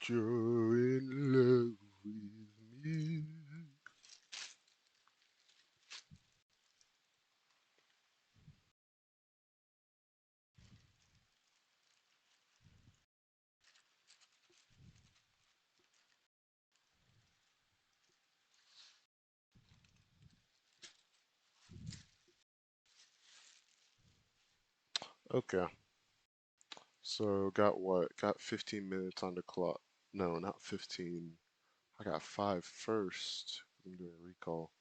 You're in love with me. Okay, so got what? Got 15 minutes on the clock. No, not 15. I got five first. I'm doing a recall.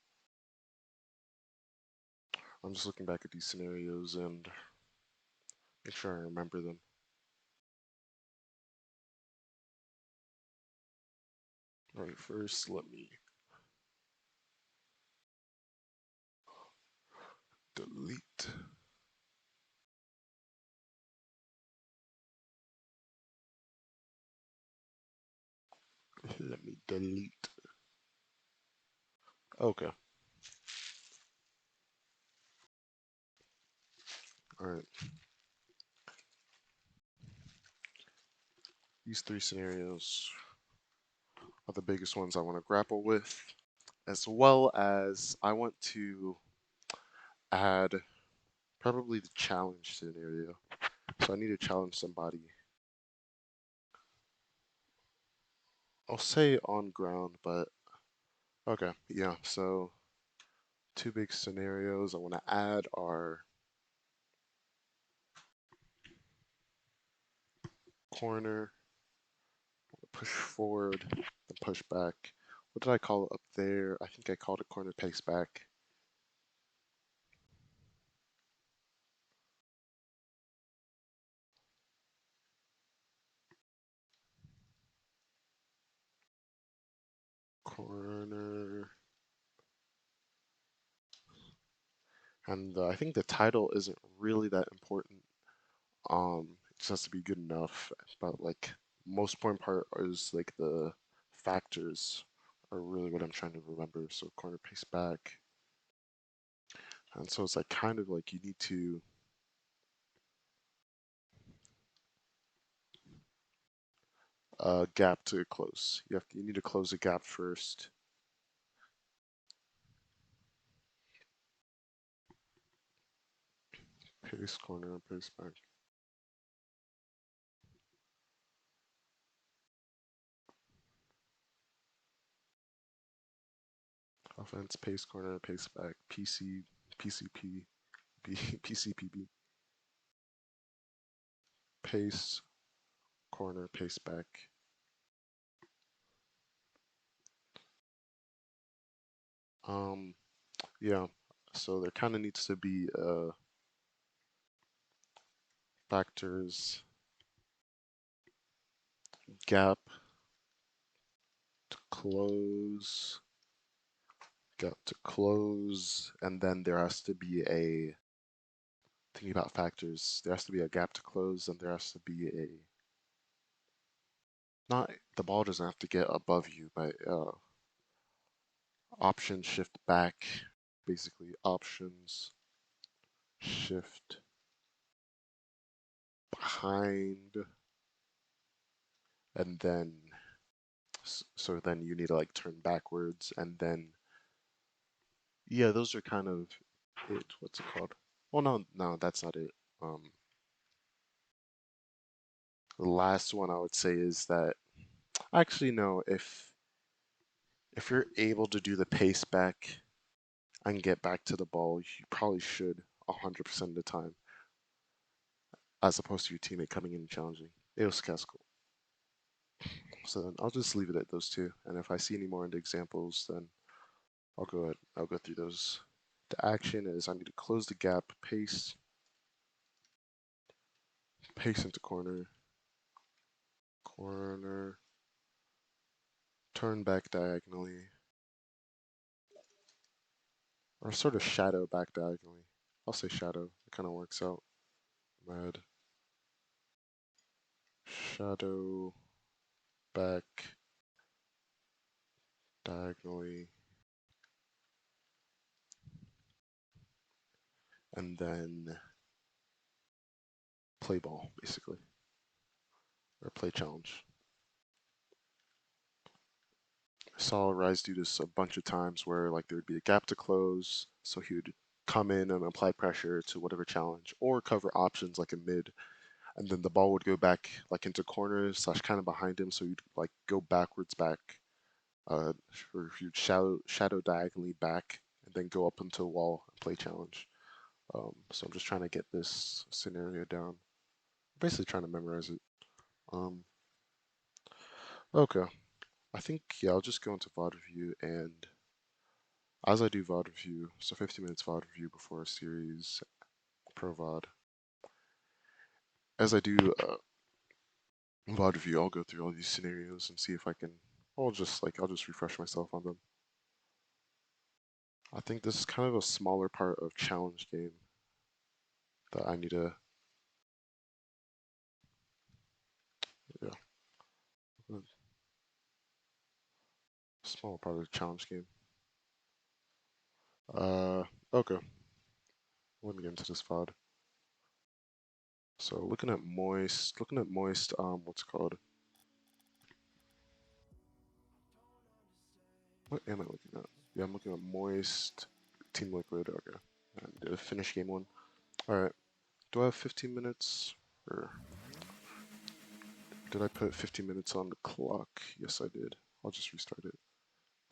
I'm just looking back at these scenarios and make sure I remember them. Alright, first let me delete. Let me delete. Okay, alright. These three scenarios are the biggest ones I want to grapple with, as well as I want to add probably the challenge scenario. So I need to challenge somebody. I'll say on ground, but okay, yeah. So two big scenarios I want to add are corner, push forward, and push back. What did I call it up there? I think I called it corner pace back. Corner. And I think the title isn't really that important. It just has to be good enough. But like most important part is like the factors are really what I'm trying to remember. So corner pace back. And so it's like kind of like you need to gap to close. You need to close a gap first. Pace corner, pace back. Offense, pace corner, pace back. PCP, PCPB. Pace corner, pace back. Um, yeah. So there kind of needs to be factors, gap to close, gap to close, and then there has to be a, thinking about factors, there has to be a gap to close, and there has to be a, not, the ball doesn't have to get above you, but option shift back, basically options shift behind, and then, so then you need to like turn backwards, and then, yeah, those are kind of it. What's it called? Well, no, that's not it. The last one I would say is that actually no, if you're able to do the pace back and get back to the ball, you probably should 100% of the time, as opposed to your teammate coming in and challenging. It was cool. So then I'll just leave it at those two, and if I see any more in the examples, then I'll go through those. The action is I need to close the gap, pace into corner, corner, turn back diagonally, or sort of shadow back diagonally. I'll say shadow. It kind of works out. Red, shadow, back diagonally, and then play ball, basically, or play challenge. saw Rise do this a bunch of times where like there would be a gap to close, so he would come in and apply pressure to whatever challenge, or cover options like a mid, and then the ball would go back like into corners slash kind of behind him, so he'd like go backwards back, uh, or he'd shadow diagonally back, and then go up into a wall and play challenge. So I'm just trying to get this scenario down. Basically trying to memorize it. Um, okay. I think, yeah, I'll just go into VOD review, and as I do VOD review, so 15 minutes VOD review before a series, pro VOD. As I do VOD review, I'll go through all these scenarios and see if I can, I'll just refresh myself on them. I think this is kind of a smaller part of challenge game that I need to, yeah, a small part of the challenge game. Uh, okay, let me get into this VOD. So looking at Moist, what's it called? What am I looking at? Yeah, I'm looking at Moist, Team Liquid, okay. And the finish game one. Alright, do I have 15 minutes? Or did I put 15 minutes on the clock? Yes, I did. I'll just restart it.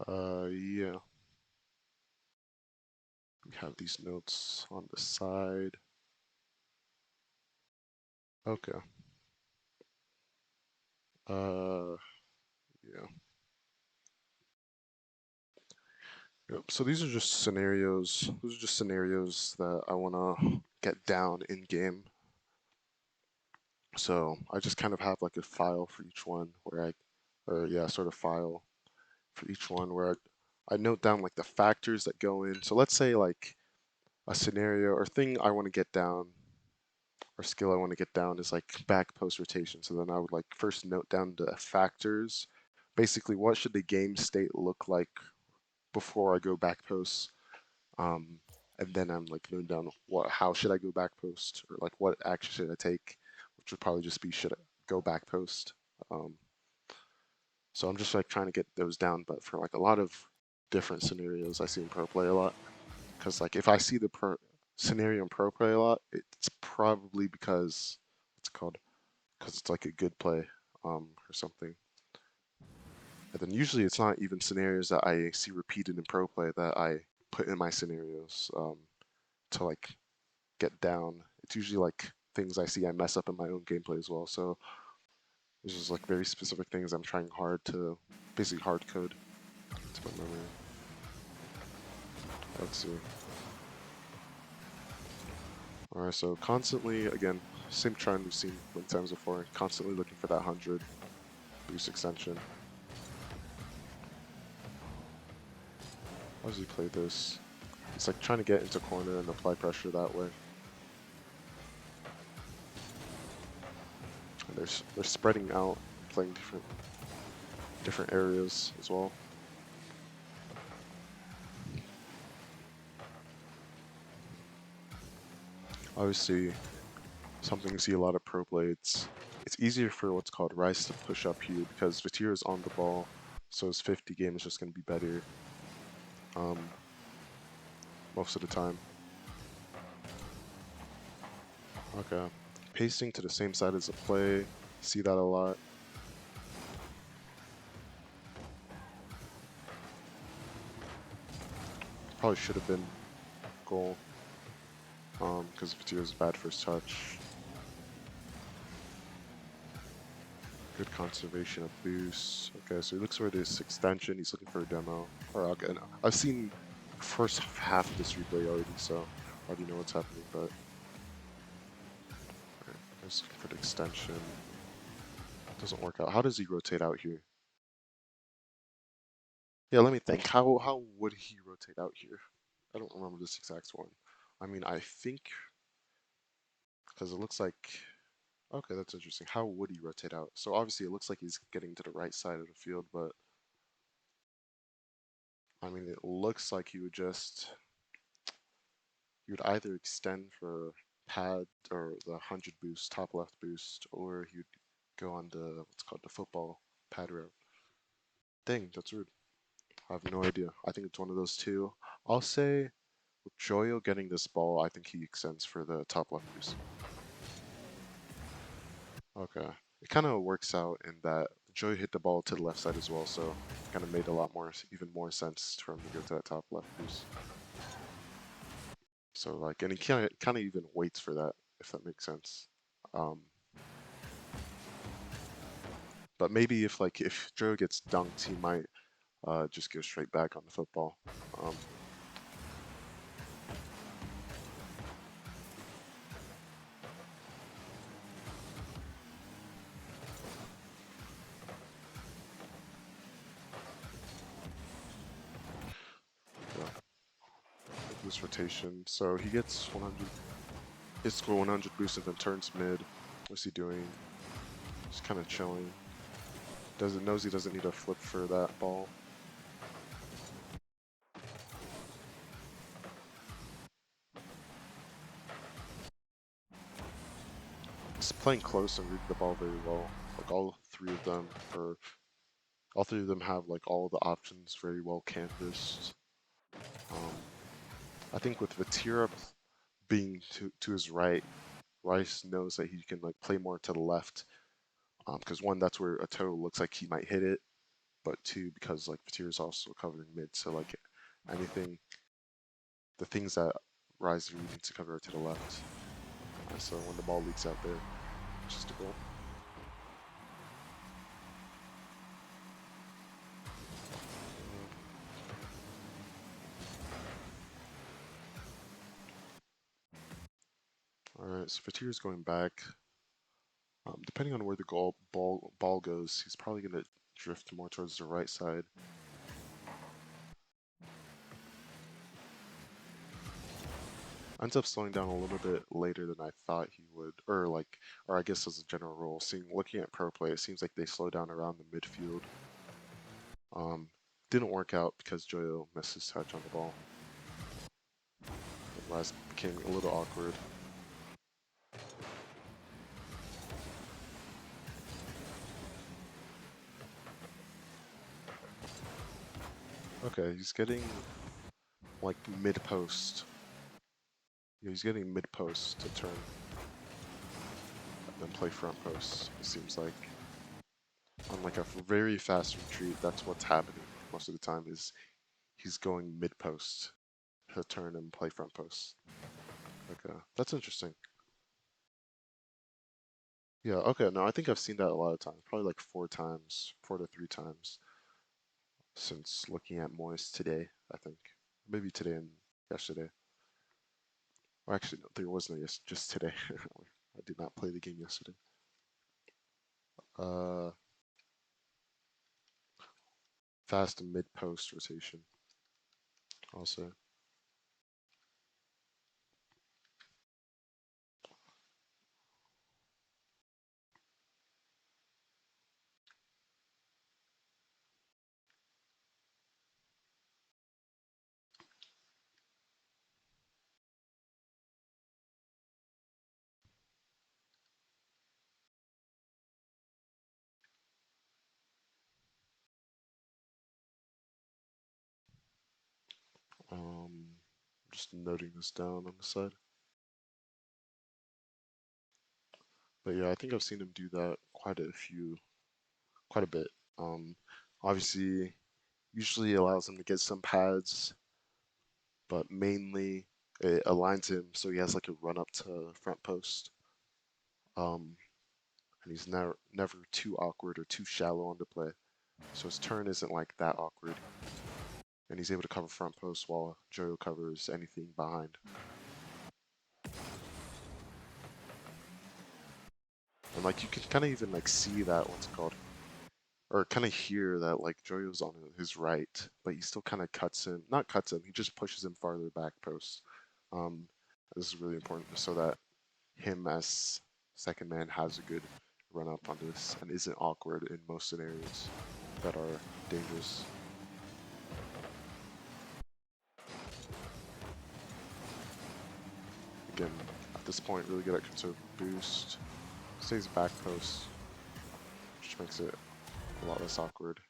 Yeah. We have these notes on the side. Okay. Yeah. Yep. So these are just scenarios. Those are just scenarios that I want to get down in game. So I just kind of have like a file for each one where or yeah, sort of file for each one where I note down like the factors that go in. So let's say like a scenario or thing I want to get down or skill I want to get down is like back post rotation. So then I would like first note down the factors. Basically, what should the game state look like before I go back post? Um, and then I'm like noting down how should I go back post, or like what action should I take, which would probably just be should I go back post. Um, so I'm just like trying to get those down, but for like a lot of different scenarios I see in pro play a lot. Because like if I see the scenario in pro play a lot, it's probably because it's called because it's like a good play, or something. And then usually it's not even scenarios that I see repeated in pro play that I put in my scenarios, to like get down. It's usually like things I see I mess up in my own gameplay as well. So there's just like very specific things I'm trying hard to basically hard code to my memory. Let's see. Alright, so constantly, again, same trend we've seen many times before, constantly looking for that 100 boost extension. How does he play this? He's like trying to get into corner and apply pressure that way. And they're spreading out, playing different areas as well. Obviously, something you see a lot of pro play. It's easier for what's called Rice to push up here because Vatir is on the ball, so his 50 game is just going to be better, most of the time. Okay, pasting to the same side as a play. See that a lot. Probably should have been goal, because Vatir is bad first touch. Good conservation of boost. Okay, so he looks for this extension. He's looking for a demo. Or okay, no. I've seen first half of this replay already, so I already know what's happening. But right, just looking for the extension. Doesn't work out. How does he rotate out here? Yeah, let me think. How would he rotate out here? I don't remember this exact one. I mean, I think because it looks like okay, that's interesting. How would he rotate out? So obviously it looks like he's getting to the right side of the field, but I mean, it looks like he would either extend for pad or the 100 boost, top left boost, or he would go on the what's called the football pad route. Dang, that's rude. I have no idea. I think it's one of those two. I'll say with Joyo getting this ball, I think he extends for the top left boost. Okay. It kind of works out in that Joyo hit the ball to the left side as well, so kind of made a lot more, even more sense for him to go to that top left boost. So like, and he kind of even waits for that, if that makes sense. Um, but maybe if Joe gets dunked, he might just go straight back on the football. Um, yeah, this rotation. So he gets 100. His score 100 boost and then turns mid. What's he doing? Just kind of chilling. Knows he doesn't need a flip for that ball. He's playing close and reading the ball very well. Like all three of them have like all the options very well canvassed. Um, I think with Vatira being to his right, Rice knows that he can like play more to the left. Because one, that's where Ato looks like he might hit it, but two, because like Vatira is also covering mid, so like anything, the things that Rise really needs to cover are to the left. So when the ball leaks out there, it's just a goal. Alright, so Fatira's going back. Depending on where the ball goes, he's probably going to drift more towards the right side. Ends up slowing down a little bit later than I thought he would, or I guess as a general rule, looking at pro play, it seems like they slow down around the midfield. Didn't work out because Joyo missed his touch on the ball. And last became a little awkward. Okay, he's getting like mid post. Yeah, he's getting mid post to turn and then play front post. It seems like on like a very fast retreat, that's what's happening most of the time. Is he's going mid post to turn and play front post. Okay, that's interesting. Yeah, okay, no, I think I've seen that a lot of times. Probably like 4 times, 4 to 3 times since looking at Moist today, I think. Maybe today and yesterday. Or actually, no, there was no yes, just today. I did not play the game yesterday. Uh, Fast and mid post rotation. Also, um, just noting this down on the side. But yeah, I think I've seen him do that quite a bit. Um, Obviously, usually allows him to get some pads, but mainly it aligns him so he has like a run up to front post. Um, and he's never too awkward or too shallow on the play. So his turn isn't like that awkward. And he's able to cover front post while Joyo covers anything behind. And like you can kind of even like see that what's it called, or kind of hear that like Joyo's on his right, but he still kind of cuts him. Not cuts him. He just pushes him farther back post. Um, this is really important so that him as second man has a good run up on this and isn't awkward in most scenarios that are dangerous. Again, at this point, really good at conservative boost. Stays back post, which makes it a lot less awkward.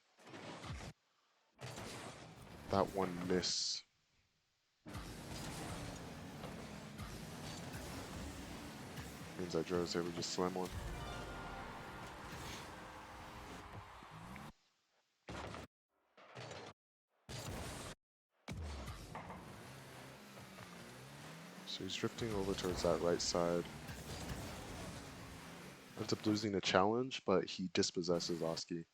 That one miss. Means that Joe's able to just slam one. So he's drifting over towards that right side. Ends up losing the challenge, but he dispossesses Oski.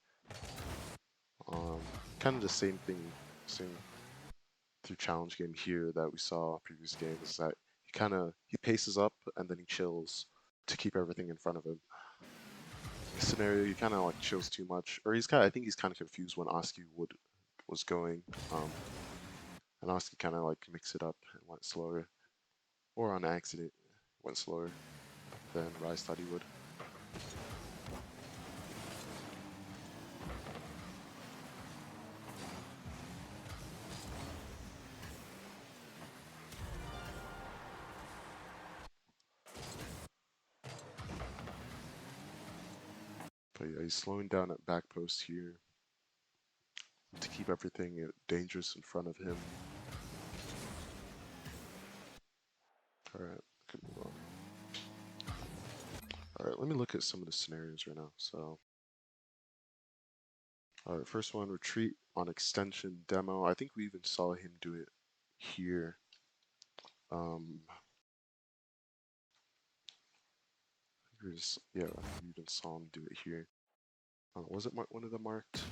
Kind of the same thing, same through challenge game here that we saw previous games, is that he paces up and then he chills to keep everything in front of him. This scenario, he kind of like chills too much, or I think he's kind of confused when Oski was going, and Oski kind of like mixed it up and went slower, or on accident went slower than Rise thought he would. But yeah, he's slowing down at back post here to keep everything dangerous in front of him. Alright, could move on. Alright, let me look at some of the scenarios right now. So, alright, first one, retreat on extension demo. I think we even saw him do it here. Yeah, we even saw him do it here. Was it one of them marked?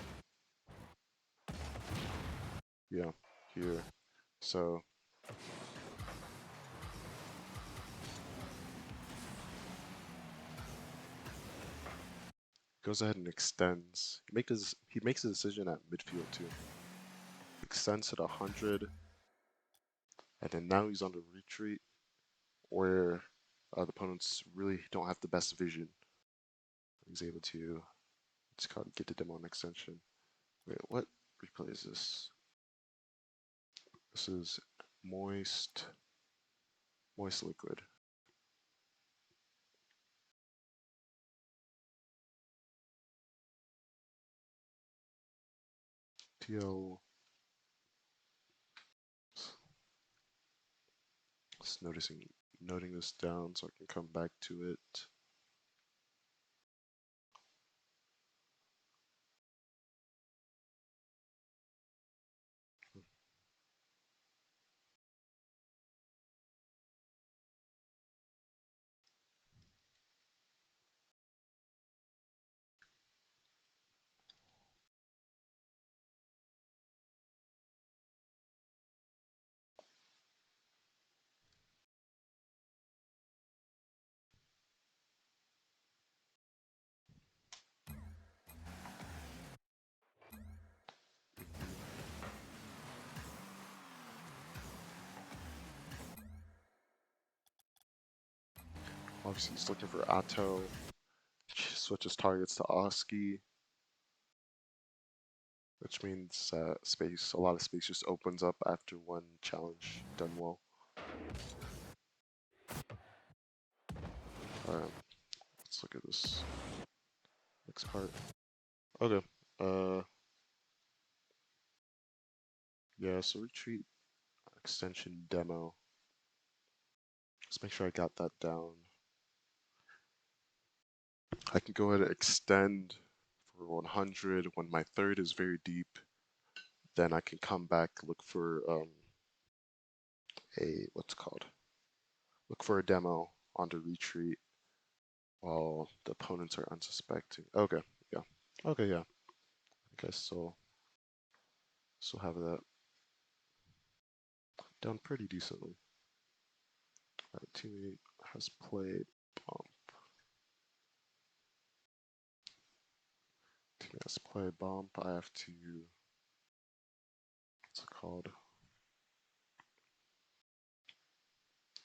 Yeah, here. So, goes ahead and extends. He makes a decision at midfield too. Extends at 100, and then now he's on the retreat, where the opponents really don't have the best vision. He's able to, it's called Gettin on extension. Wait, what replay is this? This is moist liquid. TL. Just noting this down so I can come back to it. Obviously, he's looking for Atto. Switches targets to Oski, which means a lot of space just opens up after one challenge done well. Alright, let's look at this next part. Okay, yeah, so retreat extension demo. Let's make sure I got that down. I can go ahead and extend for 100 when my third is very deep. Then I can come back, look for look for a demo on the retreat while the opponents are unsuspecting. Okay, yeah. Okay, yeah. I guess still have that done pretty decently. Alright, teammate has played bump. Teammate has played bump. I have to, what's it called?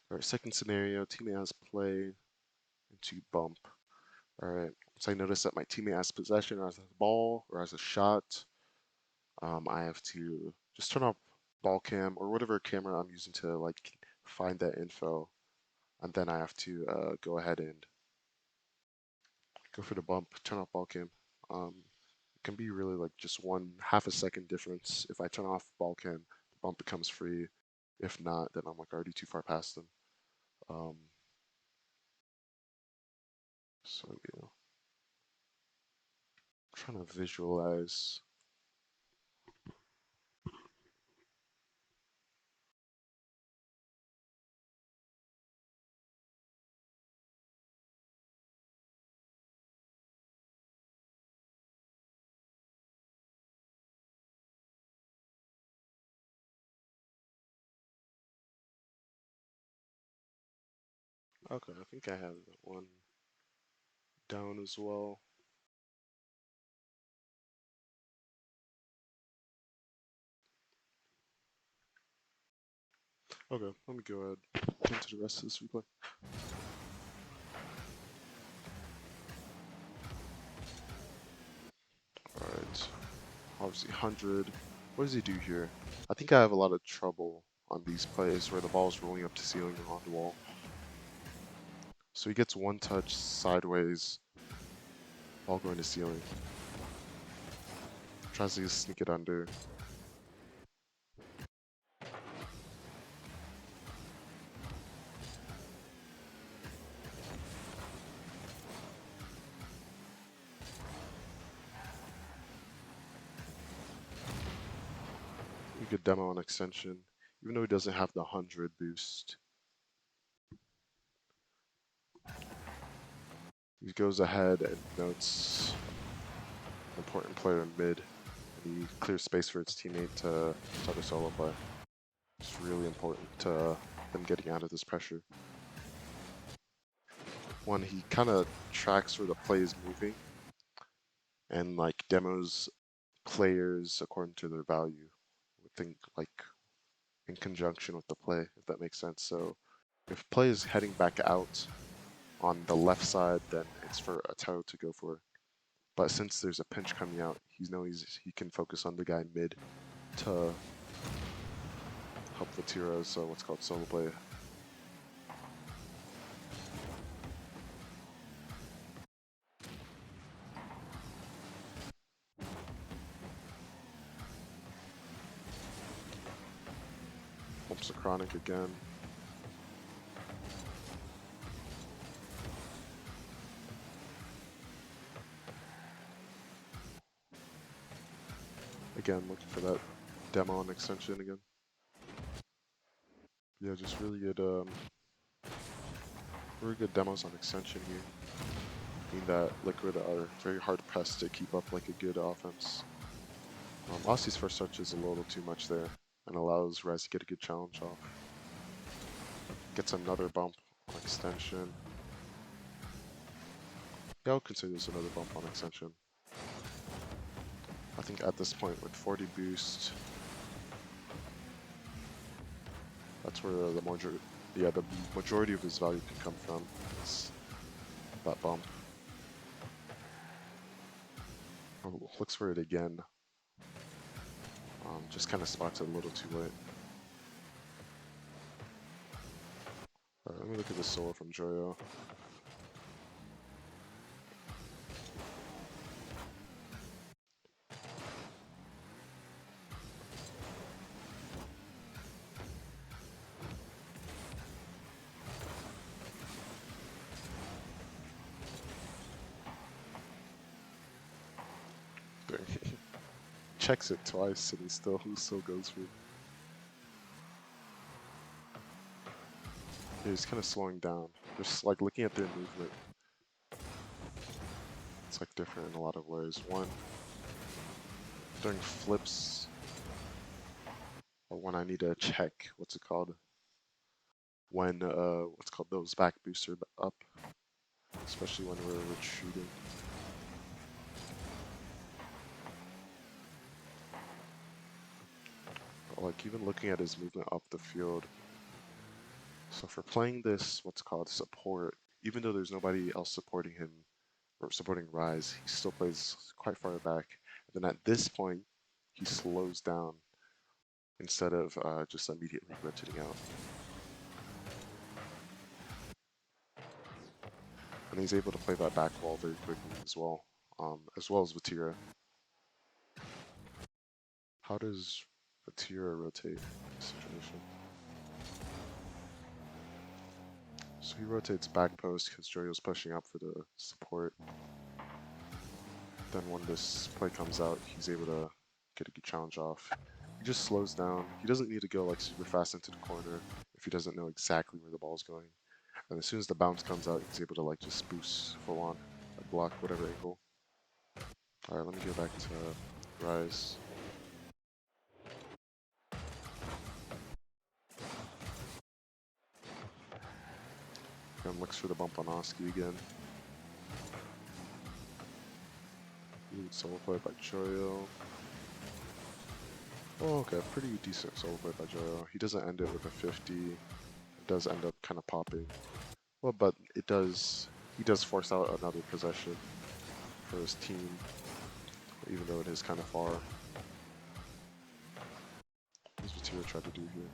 Alright, second scenario, teammate has play into bump. Alright, once I notice that my teammate has possession or has a ball or has a shot, I have to just turn off ball cam or whatever camera I'm using to like find that info, and then I have to go ahead and go for the bump, turn off ball cam, can be really like just one half a second difference. If I turn off ball cam, the bump becomes free. If not, then I'm like already too far past them. Um, so you know, trying to visualize. Okay, I think I have that one down as well. Okay, let me go ahead into the rest of this replay. Alright, obviously 100. What does he do here? I think I have a lot of trouble on these plays where the ball is rolling up to ceiling and on the wall. So he gets one touch sideways, ball going to ceiling. Tries to sneak it under. We could demo an extension, even though he doesn't have the 100 boost. He goes ahead and notes an important player in mid, and he clears space for his teammate to start a solo play. It's really important to them getting out of this pressure. One, he kind of tracks where the play is moving and like demos players according to their value. I think like in conjunction with the play, if that makes sense. So if play is heading back out on the left side, then it's for a toe to go for. But since there's a pinch coming out, he can focus on the guy mid to help Vatira's what's called solo play. Bumps the chronic again. Again, looking for that demo and extension again. Yeah, just really good demos on extension here. Mean that Liquid are very hard pressed to keep up like a good offense. Aussie's first touch is a little too much there and allows Res to get a good challenge off. Gets another bump on extension. Yeah, I'll consider this another bump on extension. I think at this point with 40 boost, that's where the majority of his value can come from. It's that bump. Oh, looks for it again. Just kind of spots it a little too late. Alright, let me look at this solo from Joyo. Checks it twice and he still goes for it. Yeah, he's kind of slowing down. Just like looking at their movement. It's like different in a lot of ways. One, during flips, or when I need to check, what's it called? When, what's called those back booster up, especially when we're retreating. Like even looking at his movement up the field. So for playing this, what's called support, even though there's nobody else supporting him, or supporting Rise, he still plays quite far back. And then at this point, he slows down instead of just immediately rotating out. And he's able to play that back wall very quickly as well as Vatira. How does Atira rotate in this situation? So he rotates back post because Joyo's pushing up for the support. Then when this play comes out, he's able to get a good challenge off. He just slows down. He doesn't need to go like super fast into the corner if he doesn't know exactly where the ball's going. And as soon as the bounce comes out, he's able to like just boost full on, like block whatever angle. Alright, let me go back to Rise. And looks for the bump on Oski again. Ooh, solo play by Joyo. Oh, okay, pretty decent solo play by Joyo. He doesn't end it with a 50. It does end up kind of popping. Well, but it does. He does force out another possession for his team, even though it is kind of far. What's Vatira try to do here?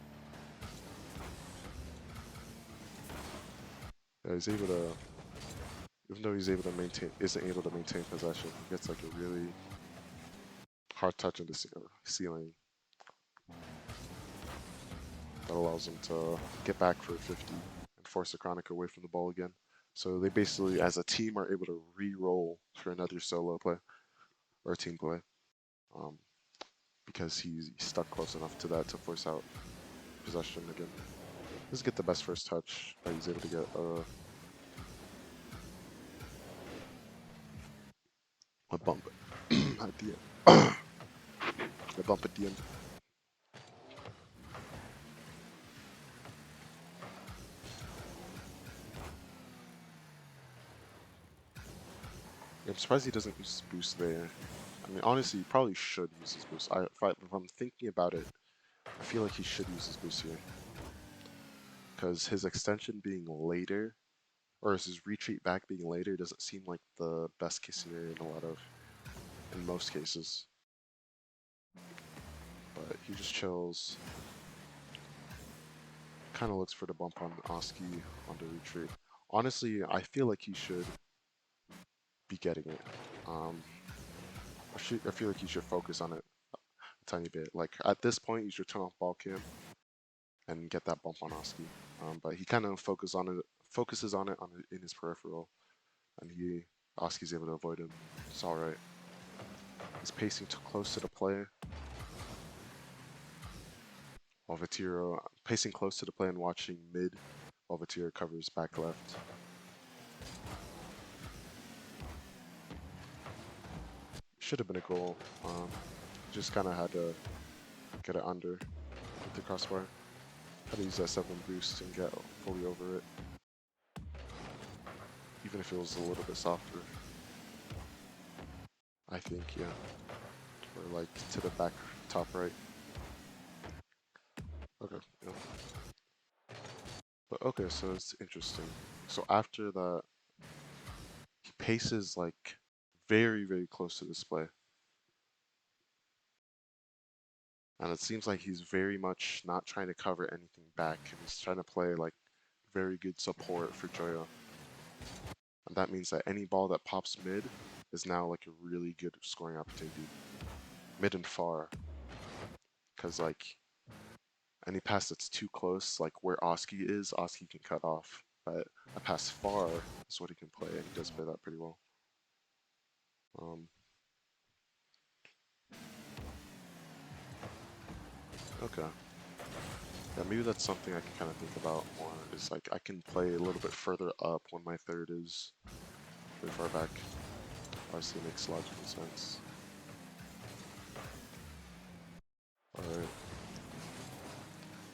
Yeah, he's able to. Even though he's able to maintain, isn't able to maintain possession, he gets like a really hard touch in the ceiling that allows him to get back for a 50 and force the Chronic away from the ball again. So they basically, as a team, are able to re-roll for another solo play or team play, because he's stuck close enough to that to force out possession again. Let's get the best first touch that he's able to get a bump at the end. A bump at the end. I'm surprised he doesn't use his boost there. I mean, honestly, he probably should use his boost. If I'm thinking about it, I feel like he should use his boost here. Because his extension being later, or his retreat back being later, doesn't seem like the best case scenario in most cases. But he just chills. Kind of looks for the bump on Oski on the retreat. Honestly, I feel like he should be getting it. I feel like you should focus on it a tiny bit. Like at this point, you should turn off ball cam and get that bump on Oski. But he kind of focuses on it in his peripheral, and Oski's able to avoid him. It's all right. He's pacing too close to the play. While Vatira pacing close to the play and watching mid, while Vatira covers back left. Should have been a goal. Just kind of had to get it under with the crossbar. Had to use that 7 boost and get fully over it. Even if it was a little bit softer. I think, yeah. Or like to the back top right. Okay, yeah. But okay, so it's interesting. So after that, he paces like very, very close to this play. And it seems like he's very much not trying to cover anything back. And he's trying to play like very good support for Joyo. And that means that any ball that pops mid is now like a really good scoring opportunity. Mid and far. Because like any pass that's too close, like where Oski is, Oski can cut off. But a pass far is what he can play, and he does play that pretty well. Okay. Yeah, maybe that's something I can kind of think about more, is like I can play a little bit further up when my third is very far back. Obviously it makes logical sense. Alright.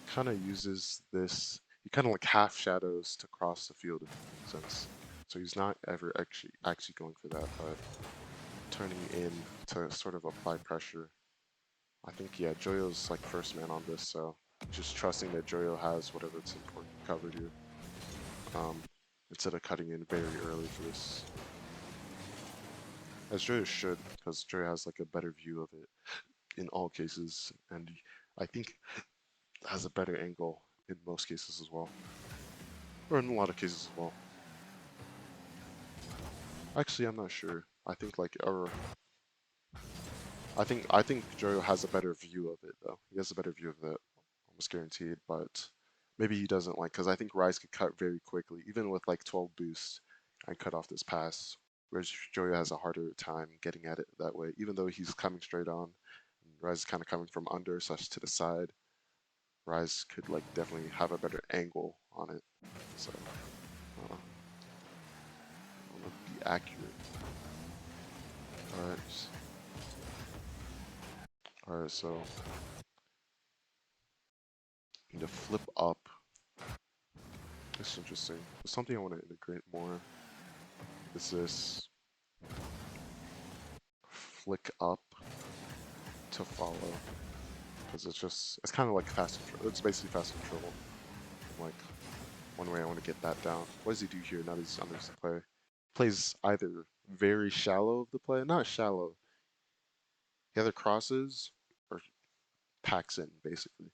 Kind of uses this, he kind of like half shadows to cross the field in a sense. So he's not ever actually going for that, but turning in to sort of apply pressure. I think, yeah, Joyo's like first man on this, so just trusting that Joyo has whatever it's important covered here. Instead of cutting in very early for this. As Joyo should, because Joyo has like a better view of it in all cases, and I think has a better angle in most cases as well. Or in a lot of cases as well. Actually, I'm not sure. I think like, I think Joe has a better view of it though. He has a better view of it, almost guaranteed. But maybe he doesn't like because I think Rise could cut very quickly, even with like 12 boosts, and cut off this pass. Whereas Joyo has a harder time getting at it that way, even though he's coming straight on. Rise is kind of coming from under slash to the side. Rise could like definitely have a better angle on it. So I want to be accurate. All right, all right. So need to flip up. This is interesting. Something I want to integrate more is this flick up to follow because it's kind of like fast control. It's basically fast control. Like one way I want to get that down. What does he do here now that he's under the play? Plays either very shallow of the play, not shallow. He either crosses or packs in basically.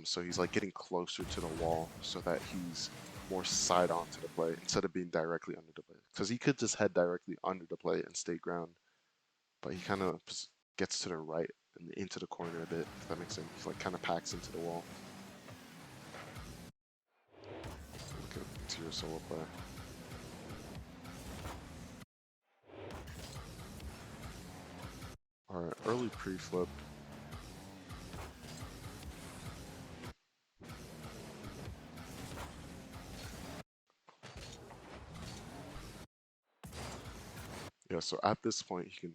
So he's like getting closer to the wall so that he's more side on to the play instead of being directly under the play. Because he could just head directly under the play and stay ground, but he kind of gets to the right and into the corner a bit. If that makes sense, he like kind of packs into the wall. Look at your solo play. All right, early pre-flip. Yeah, so at this point, he can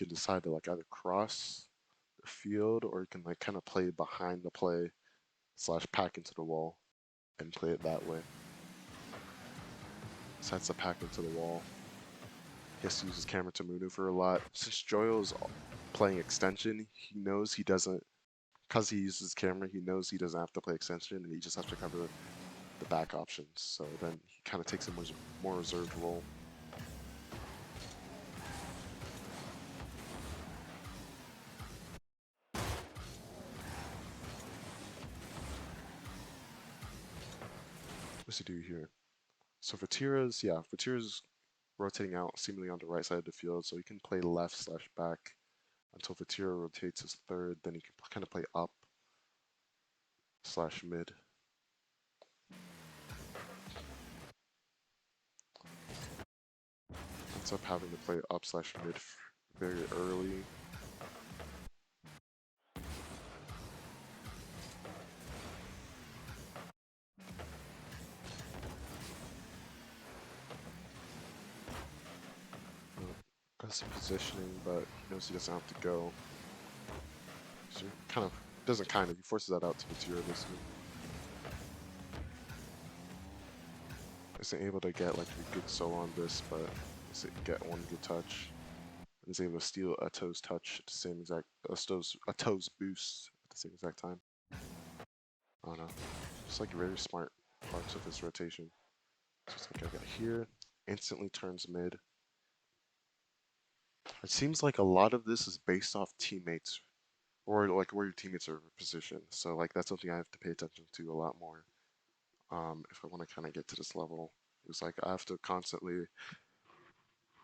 decide to like either cross the field or he can like kind of play behind the play slash pack into the wall and play it that way. Decides to pack into the wall. He has to use his camera to maneuver a lot. Since Joyo's playing extension, he knows he doesn't, because he uses camera, he knows he doesn't have to play extension and he just has to cover the back options. So then he kind of takes a more reserved role. What's he do here? So Vatira's rotating out seemingly on the right side of the field, so he can play left slash back until Vatira rotates his third, then he can kind of play up slash mid. Ends up having to play up slash mid very early. Got some positioning, but he knows he doesn't have to go. So he forces that out to Vatira basically. Isn't able to get like a good solo on this, but get one good touch. And is able to steal a toes touch at the same exact a toes boost at the same exact time. I don't know. Just like very smart parts of his rotation. So it's like I got here, instantly turns mid. It seems like a lot of this is based off teammates or like where your teammates are positioned. So like that's something I have to pay attention to a lot more. If I want to kind of get to this level, it's like I have to constantly,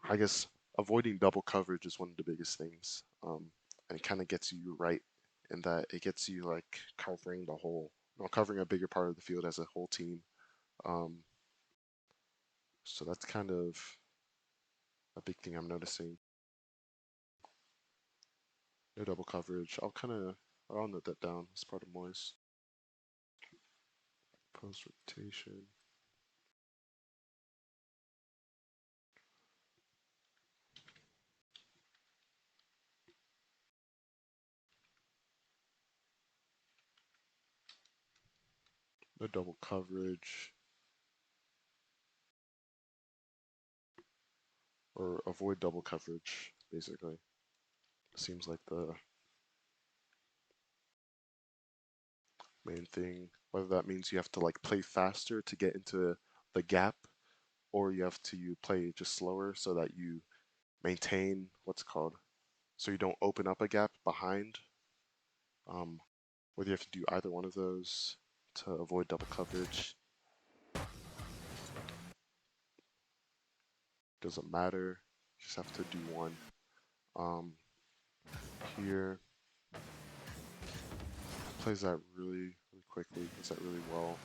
I guess, avoiding double coverage is one of the biggest things. And it kind of gets you right in that it gets you like covering the whole, covering a bigger part of the field as a whole team. Um, so that's kind of a big thing I'm noticing. No double coverage. I'll note that down as part of Moise. Post rotation. No double coverage. Or avoid double coverage, basically. Seems like the main thing. Whether that means you have to like play faster to get into the gap, or you have to you play just slower so that you maintain what's called, so you don't open up a gap behind. Um, Whether you have to do either one of those to avoid double coverage doesn't matter. You just have to do one. Um, here. Plays that really quickly, does that really well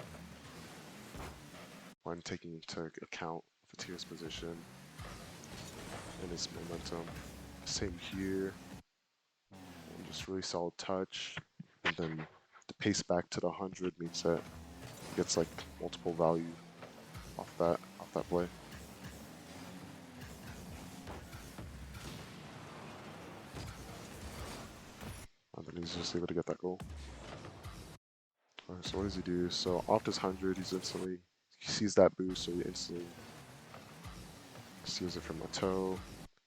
when taking into account Fatir's position and his momentum. Same here, just really solid touch, and then the pace back to the 100 means that he gets like multiple value off that play. And then he's just able to get that goal. Alright, so what does he do? So off this 100, he sees that boost, so he instantly steals it from the toe.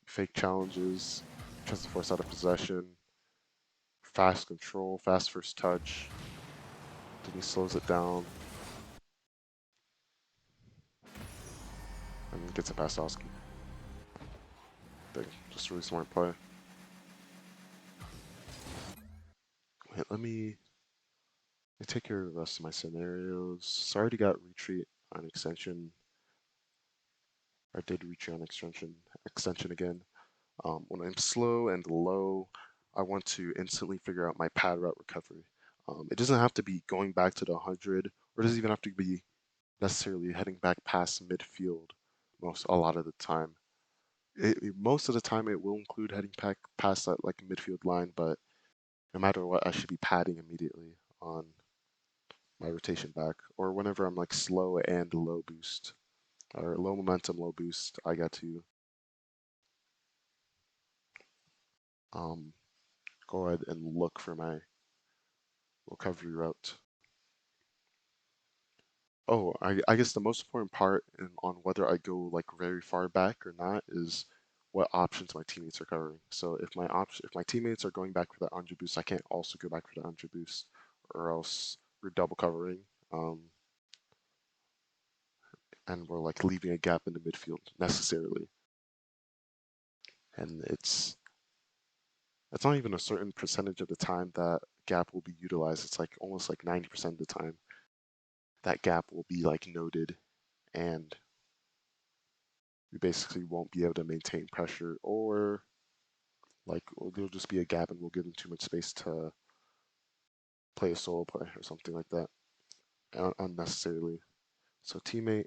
Fake challenges, tries to force out of possession. Fast control, fast first touch. Then he slows it down. And gets it past Oski. Just really smart play. Wait, let me take care of the rest of my scenarios. So I already got retreat on extension. I did retreat on extension again. When I'm slow and low, I want to instantly figure out my pad route recovery. It doesn't have to be going back to the 100, or it doesn't even have to be necessarily heading back past midfield a lot of the time. Most of the time it will include heading back past that like midfield line, but no matter what, I should be padding immediately on my rotation back, or whenever I'm like slow and low boost, or low momentum, low boost, I got to go ahead and look for my recovery route. Oh, I guess the most important part on whether I go like very far back or not is what options my teammates are covering. So if my teammates are going back for that 100 boost, I can't also go back for that 100 boost, or else we're double covering, and we're like leaving a gap in the midfield necessarily. And it's not even a certain percentage of the time that gap will be utilized. It's like almost like 90% of the time that gap will be like noted, and we basically won't be able to maintain pressure, or like there'll just be a gap and we'll give them too much space to play a solo play or something like that unnecessarily. So teammate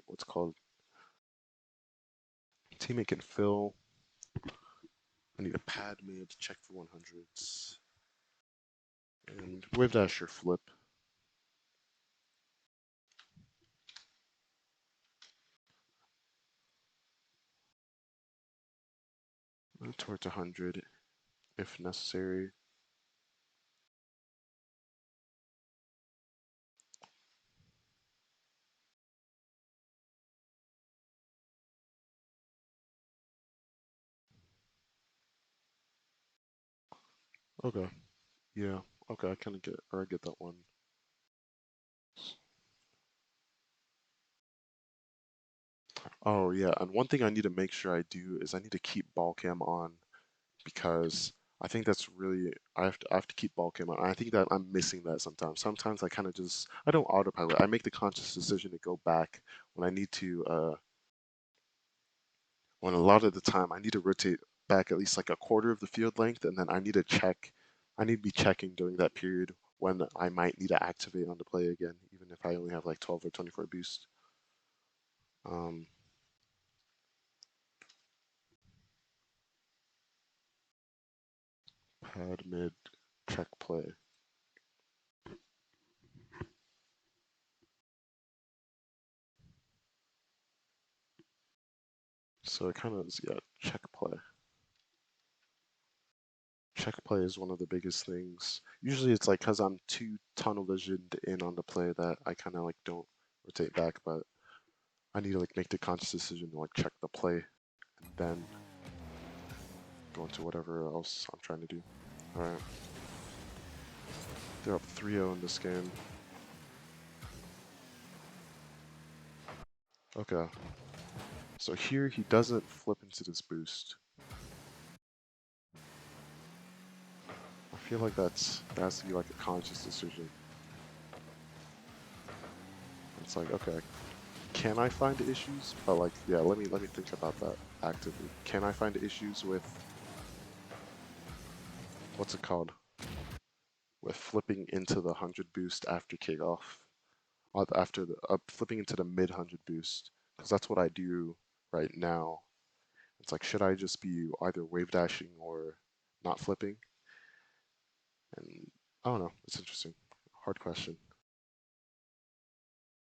can fill. I need a pad mid to check for 100s. And wave dash or flip. Towards 100 if necessary. Okay. Yeah. Okay, I get that one. Oh yeah, and one thing I need to make sure I do is I need to keep ball cam on, because I think that's really I have to keep ball cam on. I think that I'm missing that sometimes. Sometimes I kind of just I don't autopilot. I make the conscious decision to go back when I need to. When a lot of the time I need to rotate back at least like a quarter of the field length, and then I need to check. I need to be checking during that period when I might need to activate on the play again, even if I only have like 12 or 24 boost. Um, Pad mid, check play. So it kind of is, yeah, check play. Check play is one of the biggest things. Usually it's like because I'm too tunnel visioned in on the play that I kind of like don't rotate back, but I need to like make the conscious decision to like check the play and then go into whatever else I'm trying to do. Alright. They're up 3-0 in this game. Okay. So here he doesn't flip into this boost. I feel like that has to be like a conscious decision. It's like, okay, can I find issues? But like, yeah, let me think about that actively. Can I find issues with what's it called? With flipping into the 100 boost after kickoff. After the flipping into the mid 100 boost, because that's what I do right now. It's like, should I just be either wave dashing or not flipping? And I don't know. It's interesting. Hard question.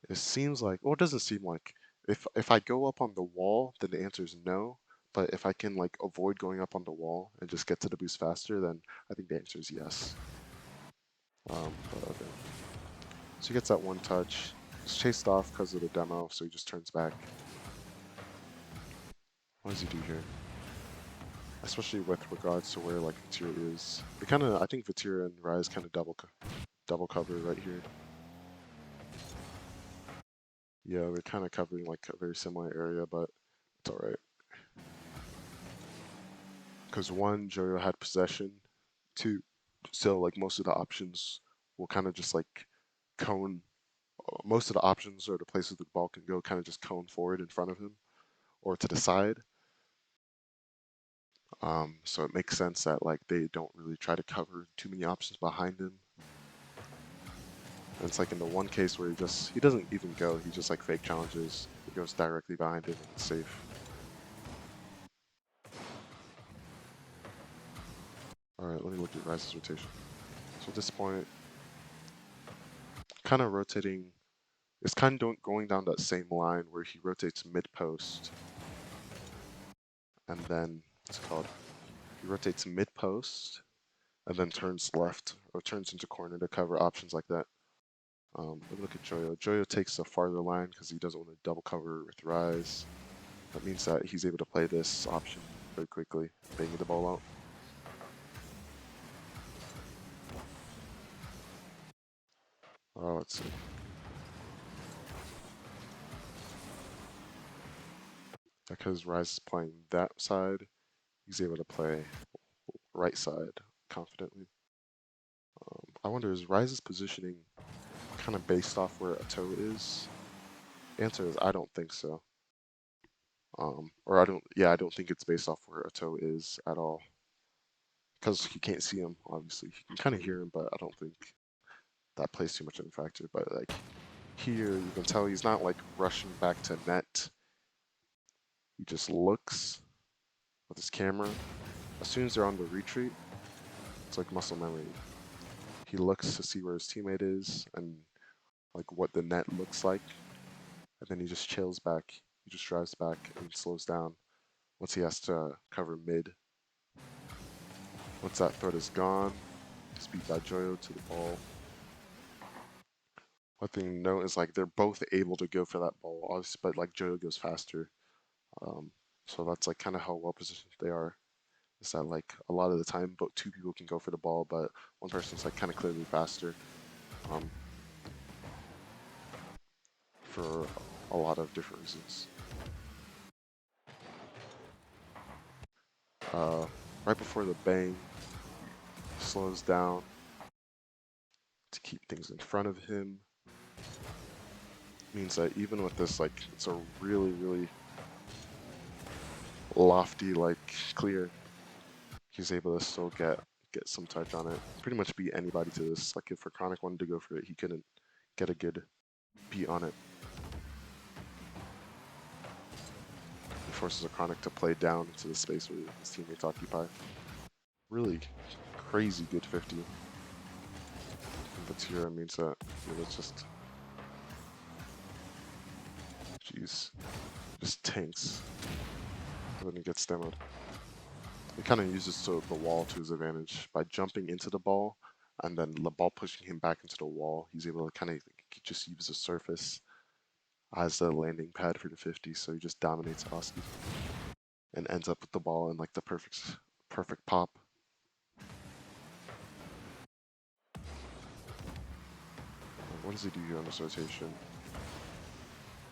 It seems like, well, it doesn't seem like if I go up on the wall, then the answer is no. But if I can like avoid going up on the wall and just get to the boost faster, then I think the answer is yes. But okay. So he gets that one touch. He's chased off because of the demo, so he just turns back. What does he do here? Especially with regards to where like Vatira is. They kind of, I think Vatira and Rise kind of double cover right here. Yeah, they're kind of covering like a very similar area, but it's all right. Because one, Joyo had possession. Two, so like most of the options will kind of just like cone. Most of the options or the places the ball can go kind of just cone forward in front of him or to the side. So it makes sense that like they don't really try to cover too many options behind him. And it's like in the one case where he doesn't even go, he just like fake challenges. He goes directly behind him and it's safe. Alright, let me look at Rise's rotation. So at this point, kind of rotating, it's kind of going down that same line where he rotates mid post. And then, what's it called? He rotates mid post and then turns left or turns into corner to cover options like that. Let me look at Joyo. Joyo takes a farther line because he doesn't want to double cover with Rise. That means that he's able to play this option very quickly, banging the ball out. Let's see. Because Rise is playing that side, he's able to play right side confidently. I wonder, is Rise's positioning kind of based off where a toe is? The answer is I don't think so. Or I don't think it's based off where a toe is at all. Because you can't see him, obviously. You can kind of hear him, but I don't think that plays too much of a factor. But like here, you can tell he's not like rushing back to net. He just looks with his camera. As soon as they're on the retreat, it's like muscle memory. He looks to see where his teammate is and like what the net looks like, and then he just chills back. He just drives back and slows down once he has to cover mid. Once that threat is gone, he's beat by Joyo to the ball. One thing to note is like they're both able to go for that ball, obviously, but like Joyo goes faster. So that's like kind of how well positioned they are. Is that like a lot of the time, but two people can go for the ball, but one person's like kind of clearly faster. For a lot of different reasons. Right before the bang, slows down to keep things in front of him. Means that even with this, like, it's a really, really lofty, like, clear, he's able to still get some touch on it. Pretty much beat anybody to this. Like, if Chronic wanted to go for it, he couldn't get a good beat on it. He forces a Chronic to play down into the space where his teammates occupy. Really crazy good 50. But here means that it's just, jeez, just tanks. And then he gets demoed. He kind of uses the wall to his advantage by jumping into the ball and then the ball pushing him back into the wall. He's able to kind of just use the surface as the landing pad for the 50, so he just dominates Oski and ends up with the ball in like the perfect pop. What does he do here on this rotation?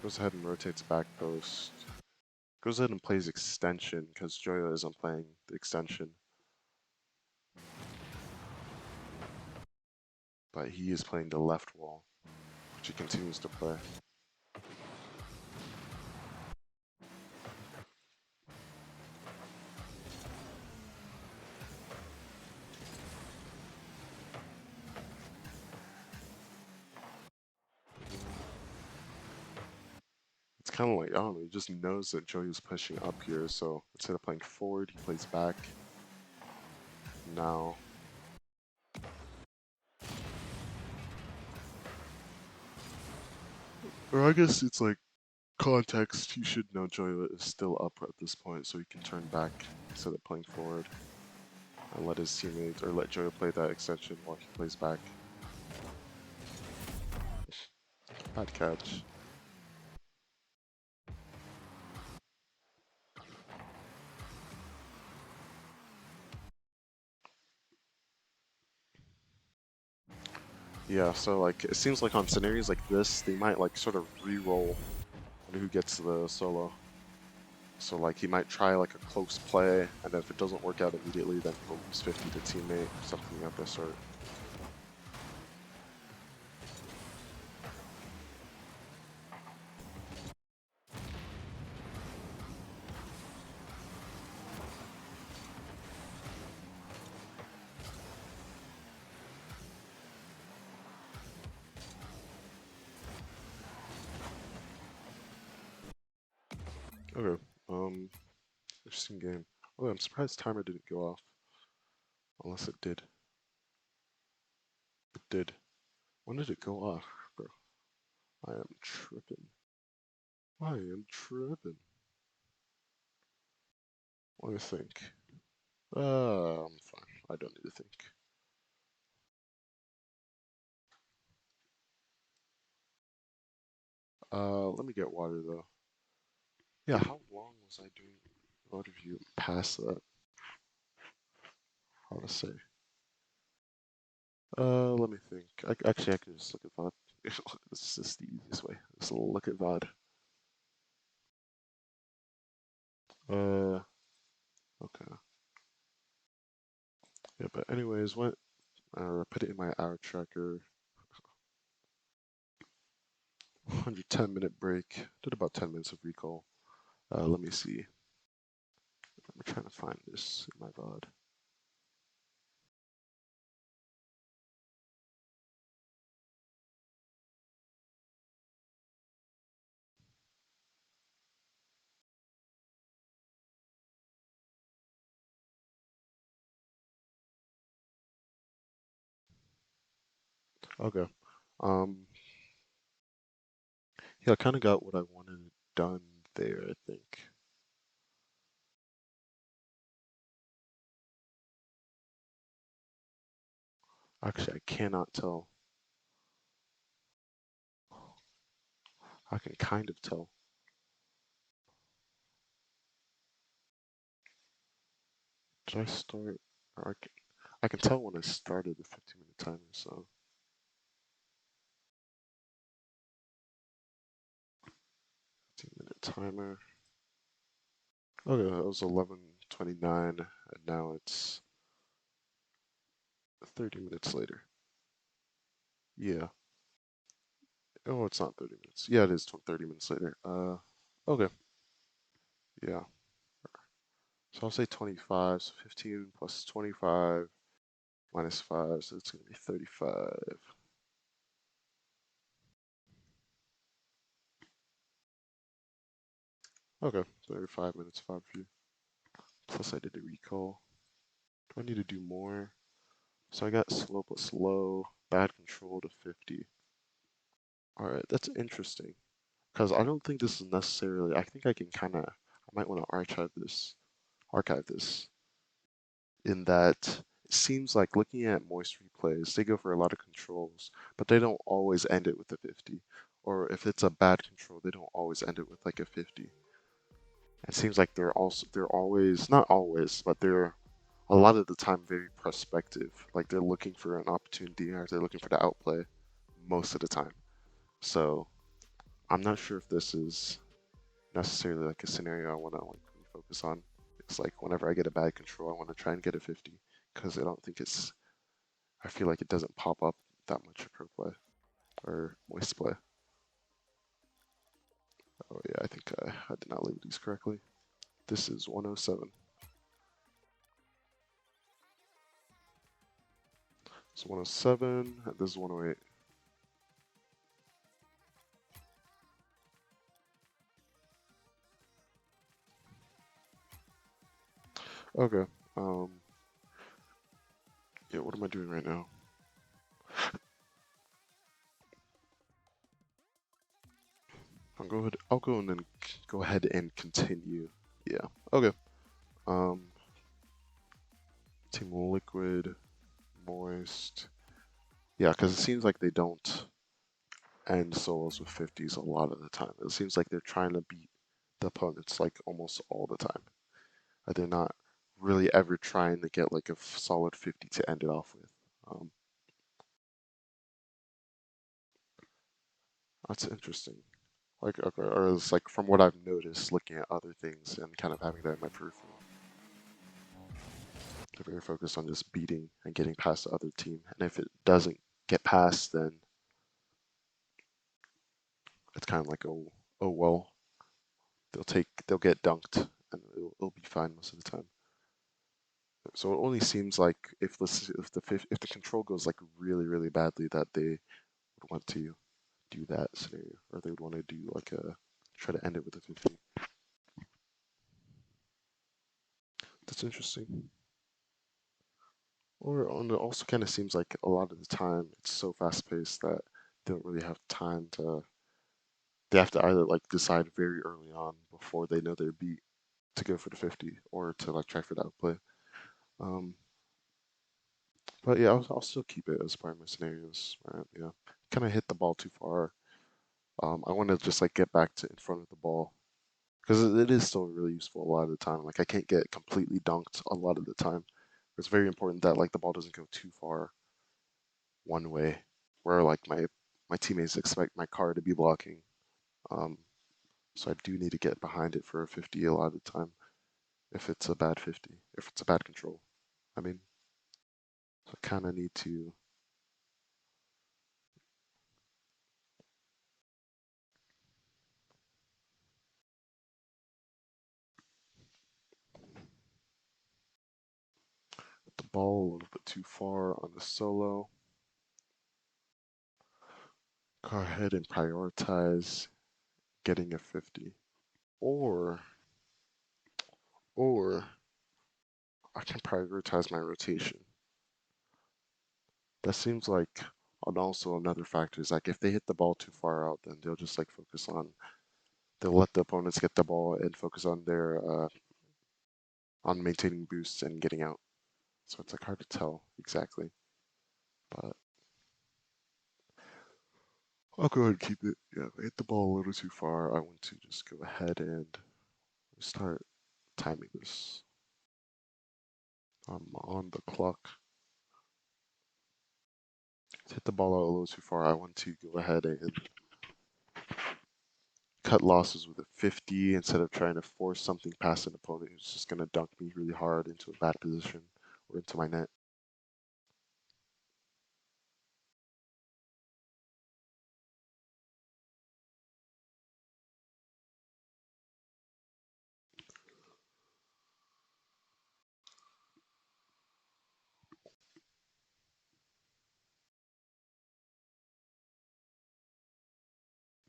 Goes ahead and rotates back post. Goes ahead and plays extension because Joyo isn't playing the extension. But he is playing the left wall, which he continues to play. kind of like, I don't know, he just knows that Joey is pushing up here, so instead of playing forward, he plays back. Now, or I guess it's like context, you should know Joey is still up at this point, so he can turn back instead of playing forward and let his teammates, or let Joey play that extension while he plays back. Bad catch. Yeah, so like, it seems like on scenarios like this, they might like sort of re-roll who gets the solo. So like he might try like a close play, and then if it doesn't work out immediately, then he'll lose 50 to teammate, something of this sort. Okay, interesting game. Oh, I'm surprised timer didn't go off. Unless it did. It did. When did it go off, bro? I am tripping. I am tripping. Let me think. I'm fine. I don't need to think. Let me get water though. Yeah, how long was I doing road review past that? How to say? Let me think. Actually, I can just look at VOD. This is just the easiest way. Just look at VOD. Okay. Yeah, but anyways, went put it in my hour tracker. 110-minute break. Did about 10 minutes of recall. Let me see. I'm trying to find this in my VOD. Okay. Um, yeah, I kind of got what I wanted done there, I think. Actually, I cannot tell. I can kind of tell. Did I start? Or I can tell when I started the 15-minute timer, so 15-minute timer. Okay, it was 11:29, and now it's 30 minutes later. Yeah. Oh, it's not 30 minutes. Yeah, it is 30 minutes later. Okay. Yeah. So I'll say 25. So 15 plus 25 minus 5, so it's going to be 35. Okay, 35 minutes of review. Plus I did a recall. Do I need to do more? So I got slow plus low, bad control to 50. Alright, that's interesting. Because I don't think this is necessarily, I think I can kind of, I might want to archive this, in that it seems like looking at moist replays, they go for a lot of controls, but they don't always end it with a 50. Or if it's a bad control, they don't always end it with like a 50. It seems like they're always, not always, but they're a lot of the time very prospective. Like they're looking for an opportunity, or they're looking for the outplay most of the time. So I'm not sure if this is necessarily like a scenario I want to like really focus on. It's like whenever I get a bad control, I want to try and get a 50, because I don't think it's, I feel like it doesn't pop up that much in pro play or moist play. Oh yeah, I think I did not label these correctly. This is 107. It's 107, and this is 108. Okay. Yeah, what am I doing right now? I'll go and then go ahead and continue. Yeah. Okay. Um, Team Liquid, Moist. Yeah, because it seems like they don't end solos with 50s a lot of the time. It seems like they're trying to beat the opponents like almost all the time. They're not really ever trying to get like a solid 50 to end it off with. Um, that's interesting. Like, okay, or it's like from what I've noticed, looking at other things and kind of having that in my peripheral, they're very focused on just beating and getting past the other team. And if it doesn't get past, then it's kind of like, oh well, they'll get dunked, and it'll be fine most of the time. So it only seems like if the control goes like really badly that they would want to do that scenario, or they would want to do like a try to end it with a 50. That's interesting. Or and it also kind of seems like a lot of the time it's so fast paced that they don't really have time to. They have to either like decide very early on before they know they're beat to go for the 50 or to like try for that play. Um, but yeah, I'll still keep it as part of my scenarios. Right? Yeah, kind of hit the ball too far. I want to just like get back to in front of the ball because it is still really useful a lot of the time. Like I can't get completely dunked a lot of the time. It's very important that like the ball doesn't go too far one way, where like my teammates expect my car to be blocking. Um, so I do need to get behind it for a 50 a lot of the time if it's a bad 50, if it's a bad control. I mean, so I kind of need to hit the ball a little bit too far on the solo. Go ahead and prioritize getting a 50. Or or I can prioritize my rotation. That seems like, and also another factor is like if they hit the ball too far out, then they'll just like focus on they'll let the opponents get the ball and focus on their on maintaining boosts and getting out. So it's like hard to tell exactly, but I'll go ahead and keep it. Yeah, if I hit the ball a little too far, I want to just go ahead and start timing this. I'm on the clock. Hit the ball out a little too far. I want to go ahead and cut losses with a 50 instead of trying to force something past an opponent who's just going to dunk me really hard into a bad position or into my net.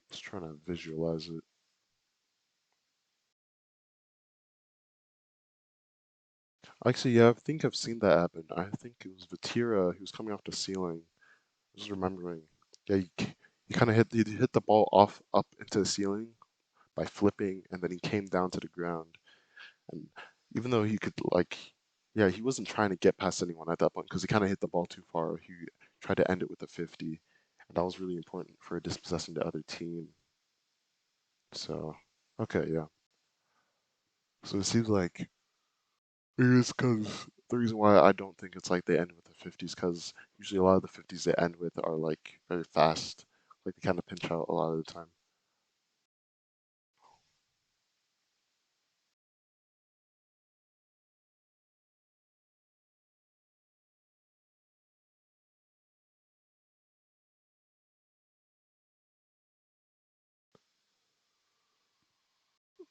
Just trying to visualize it. Actually, yeah, I think I've seen that happen. I think it was Vatira who was coming off the ceiling. I was remembering. Yeah, he kind of hit the ball off up into the ceiling by flipping, and then he came down to the ground. And even though he could like, yeah, he wasn't trying to get past anyone at that point because he kind of hit the ball too far. He tried to end it with a 50, and that was really important for dispossessing the other team. So, okay, yeah. So it seems like it is because the reason why I don't think it's like they end with the 50s because usually a lot of the 50s they end with are like very fast, like they kind of pinch out a lot of the time.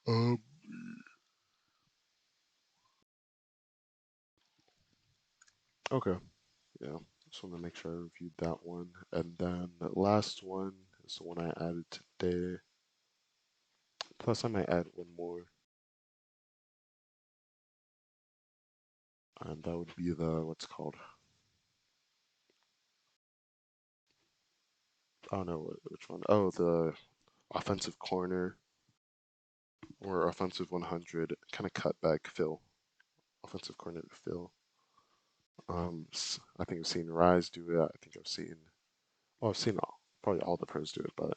Um, okay, yeah. Just want to make sure I reviewed that one, and then the last one is the one I added today. Plus, I might add one more. And that would be the, what's it called? Oh no, which one? Oh, the offensive corner or offensive 100, kind of cut back fill. Offensive corner fill. I think I've seen Rise do it. I think I've seen, well, I've seen probably all the pros do it, but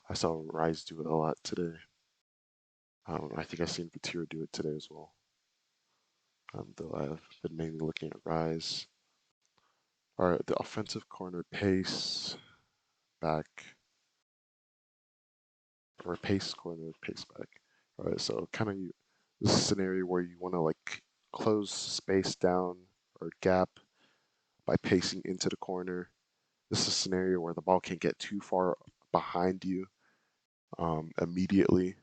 I saw Rise do it a lot today. I think I've seen Vatir do it today as well. Though I've been mainly looking at Rise. All right, the offensive corner pace back, or pace corner pace back. All right, so kind of this is a scenario where you want to like close space down or gap by pacing into the corner. This is a scenario where the ball can't get too far behind you immediately.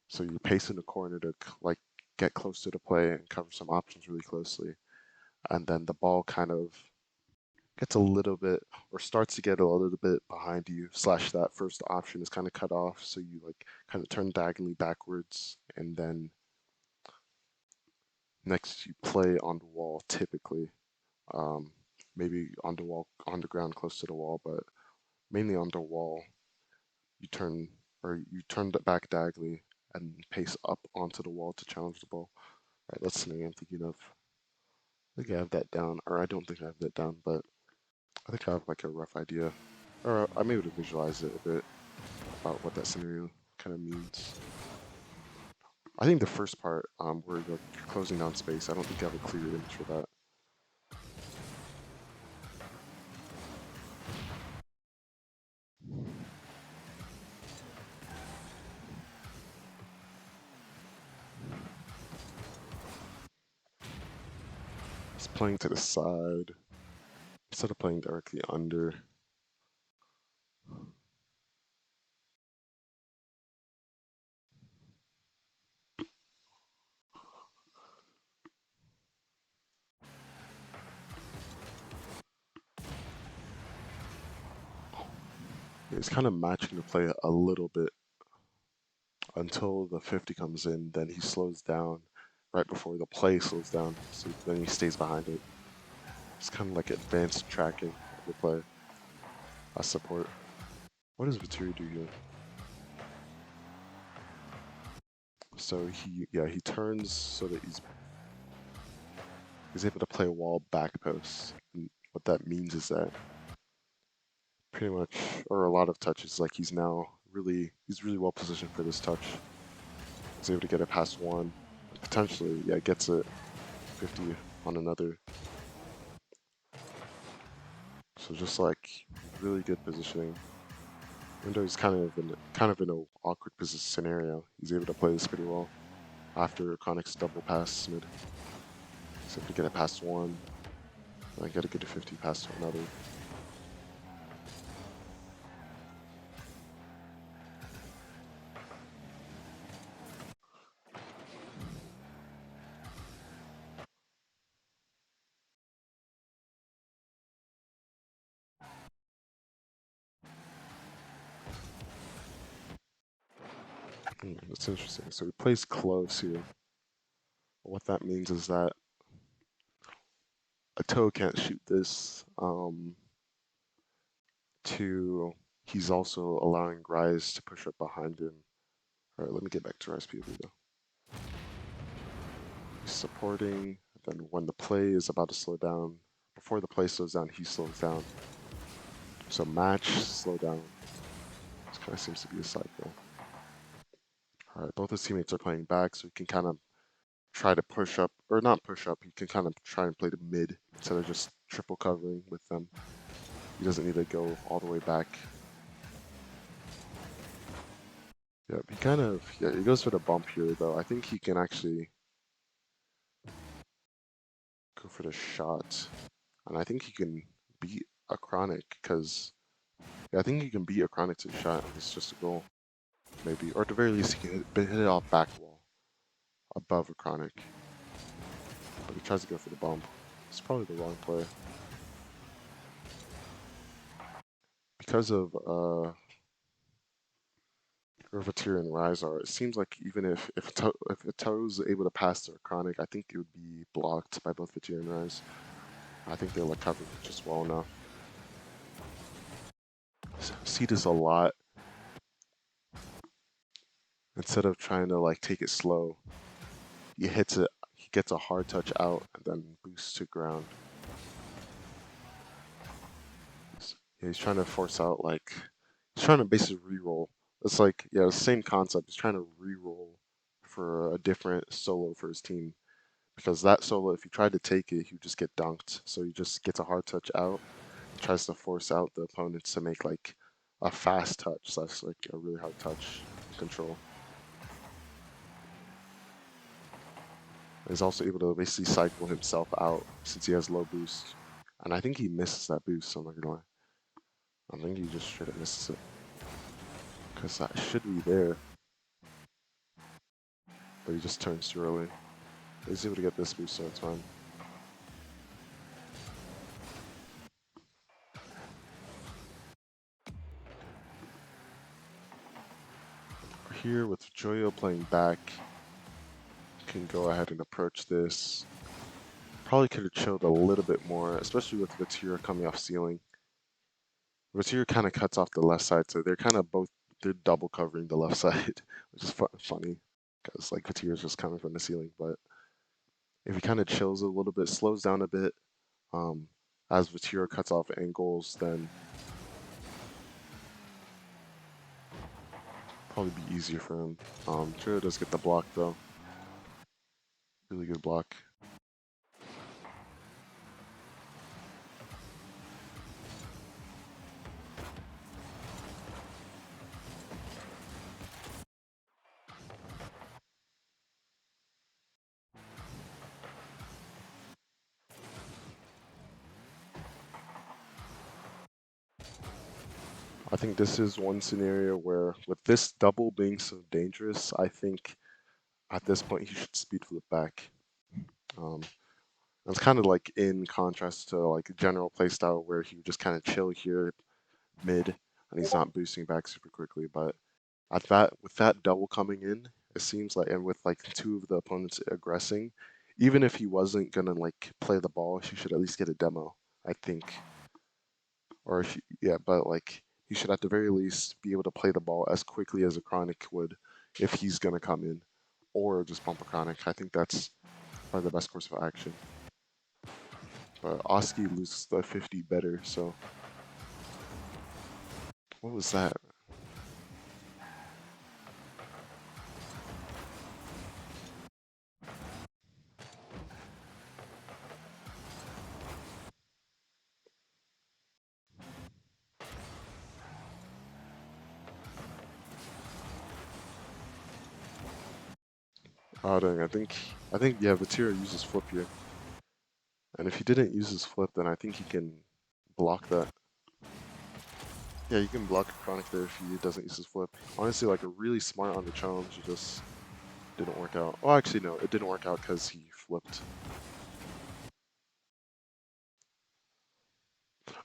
So you pace in the corner to like get close to the play and cover some options really closely. And then the ball kind of gets a little bit or starts to get a little bit behind you, slash that first option is kind of cut off. So you like kind of turn diagonally backwards and then next you play on the wall typically. Um, maybe on the wall, on the ground close to the wall, but mainly on the wall. You turn it back diagonally and pace up onto the wall to challenge the ball. All right, that's something I'm thinking of. I think I have that down, or I don't think I have that down, but I think I have like a rough idea, or I'm able to visualize it a bit about what that scenario kind of means. I think the first part, where you're closing down space, I don't think I have a clear image for that. It's playing to the side instead of playing directly under. It's kind of matching the play a little bit until the 50 comes in, then he slows down right before the play slows down, so then he stays behind it. It's kind of like advanced tracking of the play as support. What does Vatiri do here? So he turns so that he's able to play a wall back post. And what that means is that pretty much, or a lot of touches, like he's really well positioned for this touch. He's able to get it past one, potentially, gets it 50 on another. So just like really good positioning. Even though he's kind of in an awkward position scenario, he's able to play this pretty well. After Connick's double pass mid, he's able to get it past one, and get a good 50 past another. That's interesting. So he plays close here. What that means is that a toe can't shoot this. He's also allowing Rise to push up behind him. All right, let me get back to Rise POV though. He's supporting. Then when the play is about to slow down, before the play slows down, he slows down. So match, slow down. This kind of seems to be a cycle. All right, both his teammates are playing back, so he can kind of try to push up, or not push up, he can kind of try and play the mid instead of just triple covering with them. He doesn't need to go all the way back. Yeah, he goes for the bump here though. I think he can actually go for the shot. And I think he can beat a Chronic because I think he can beat a Chronic to the shot. It's just a goal, maybe. Or at the very least, he can hit it off back wall above a Chronic. But he tries to go for the bump. It's probably the wrong play. Because of or Vatir and Rise are. It seems like even if Ito's able to pass their Chronic, I think it would be blocked by both Vatir and Rise. I think they'll cover just well enough. See this a lot. Instead of trying to like take it slow, he hits it. He gets a hard touch out and then boosts to ground. Yeah, he's trying to force out like he's trying to basically re-roll. It's like yeah, the same concept. He's trying to re-roll for a different solo for his team because that solo, if he tried to take it, he would just get dunked. So he just gets a hard touch out, tries to force out the opponents to make like a fast touch. So that's like a really hard touch control. He's also able to basically cycle himself out since he has low boost. And I think he misses that boost, so I'm not gonna lie. I think he just straight up misses it. Because that should be there. But he just turns too early. He's able to get this boost, so it's fine. Here with Joyo playing back, can go ahead and approach this. Probably could have chilled a little bit more, especially with Vatir coming off ceiling. Vatir kind of cuts off the left side, so they're kind of both, they're double covering the left side, which is funny. Because like Vatir is just coming from the ceiling, but if he kind of chills a little bit, slows down a bit, as Vatir cuts off angles, then probably be easier for him. Trio does get the block though. Really good block. I think this is one scenario where, with this double being so dangerous, I think at this point he should speed flip back. Um, it's kind of like in contrast to like a general playstyle where he would just kind of chill here mid and he's not boosting back super quickly. But at that with that double coming in, it seems like, and with like two of the opponents aggressing, even if he wasn't gonna like play the ball, he should at least get a demo, I think. Or if yeah, but like he should at the very least be able to play the ball as quickly as a Chronic would if he's gonna come in, or just bump a Chronic. I think that's probably the best course of action. But Oski loses the 50 better, so what was that? Oh dang, I think yeah, Vatira uses flip here. And if he didn't use his flip, then I think he can block that. Yeah, you can block a Chronic there if he doesn't use his flip. Honestly, like a really smart on the challenge, it just didn't work out. Well, actually, no, it didn't work out because he flipped.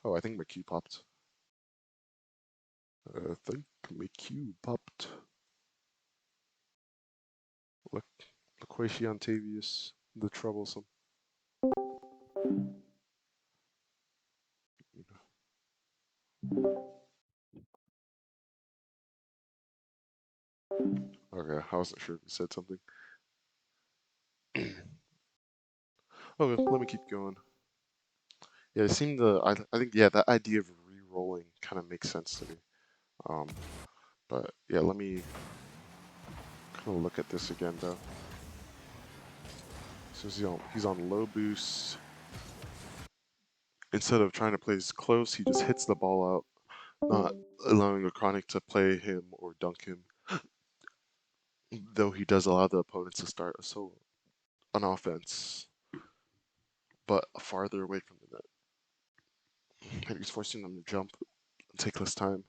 Oh, I think my Q popped. I think my Q popped. Look, Loquacia Ontavius, the troublesome. Okay, I wasn't sure if you said something. Okay, let me keep going. Yeah, it seemed I think yeah, that idea of re-rolling kind of makes sense to me. Um, but yeah, let me kind of look at this again though. So he's on low boost. Instead of trying to play this close, he just hits the ball out, not allowing a Chronic to play him or dunk him. Though he does allow the opponents to start a solo on offense, but farther away from the net. Maybe he's forcing them to jump and take less time.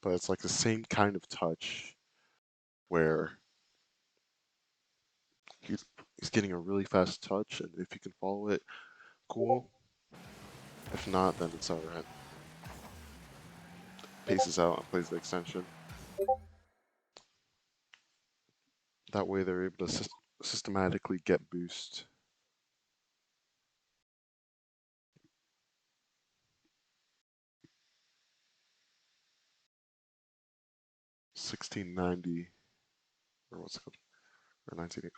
but it's like the same kind of touch where he's he's getting a really fast touch, and if you can follow it, cool. If not, then it's all right. Paces out and plays the extension. That way, they're able to systematically get boost. $16.90 or what's it called? Or 19.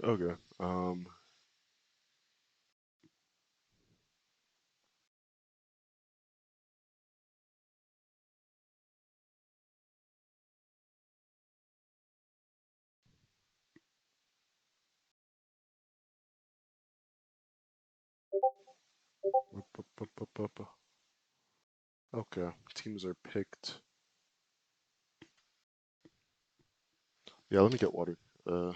Okay. Okay. Teams are picked. Yeah, let me get water. And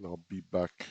I'll be back.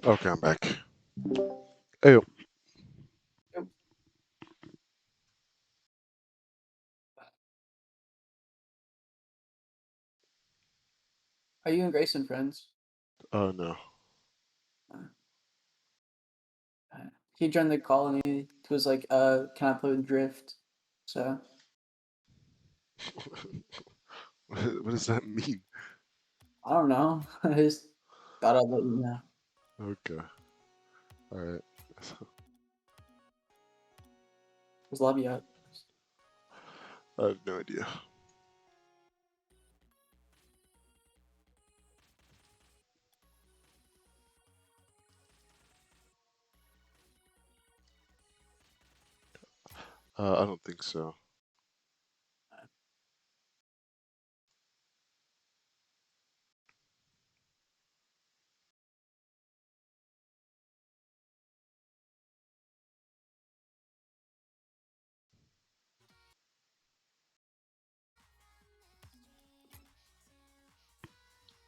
Okay, I'm back. Hey, Yep. Are you and Grayson friends? no. Uh, he joined the call and he was like, can I play with Drift? So What does that mean? I don't know. I just thought I'd let you know. Okay. All right. Just love you out. I have no idea. I don't think so.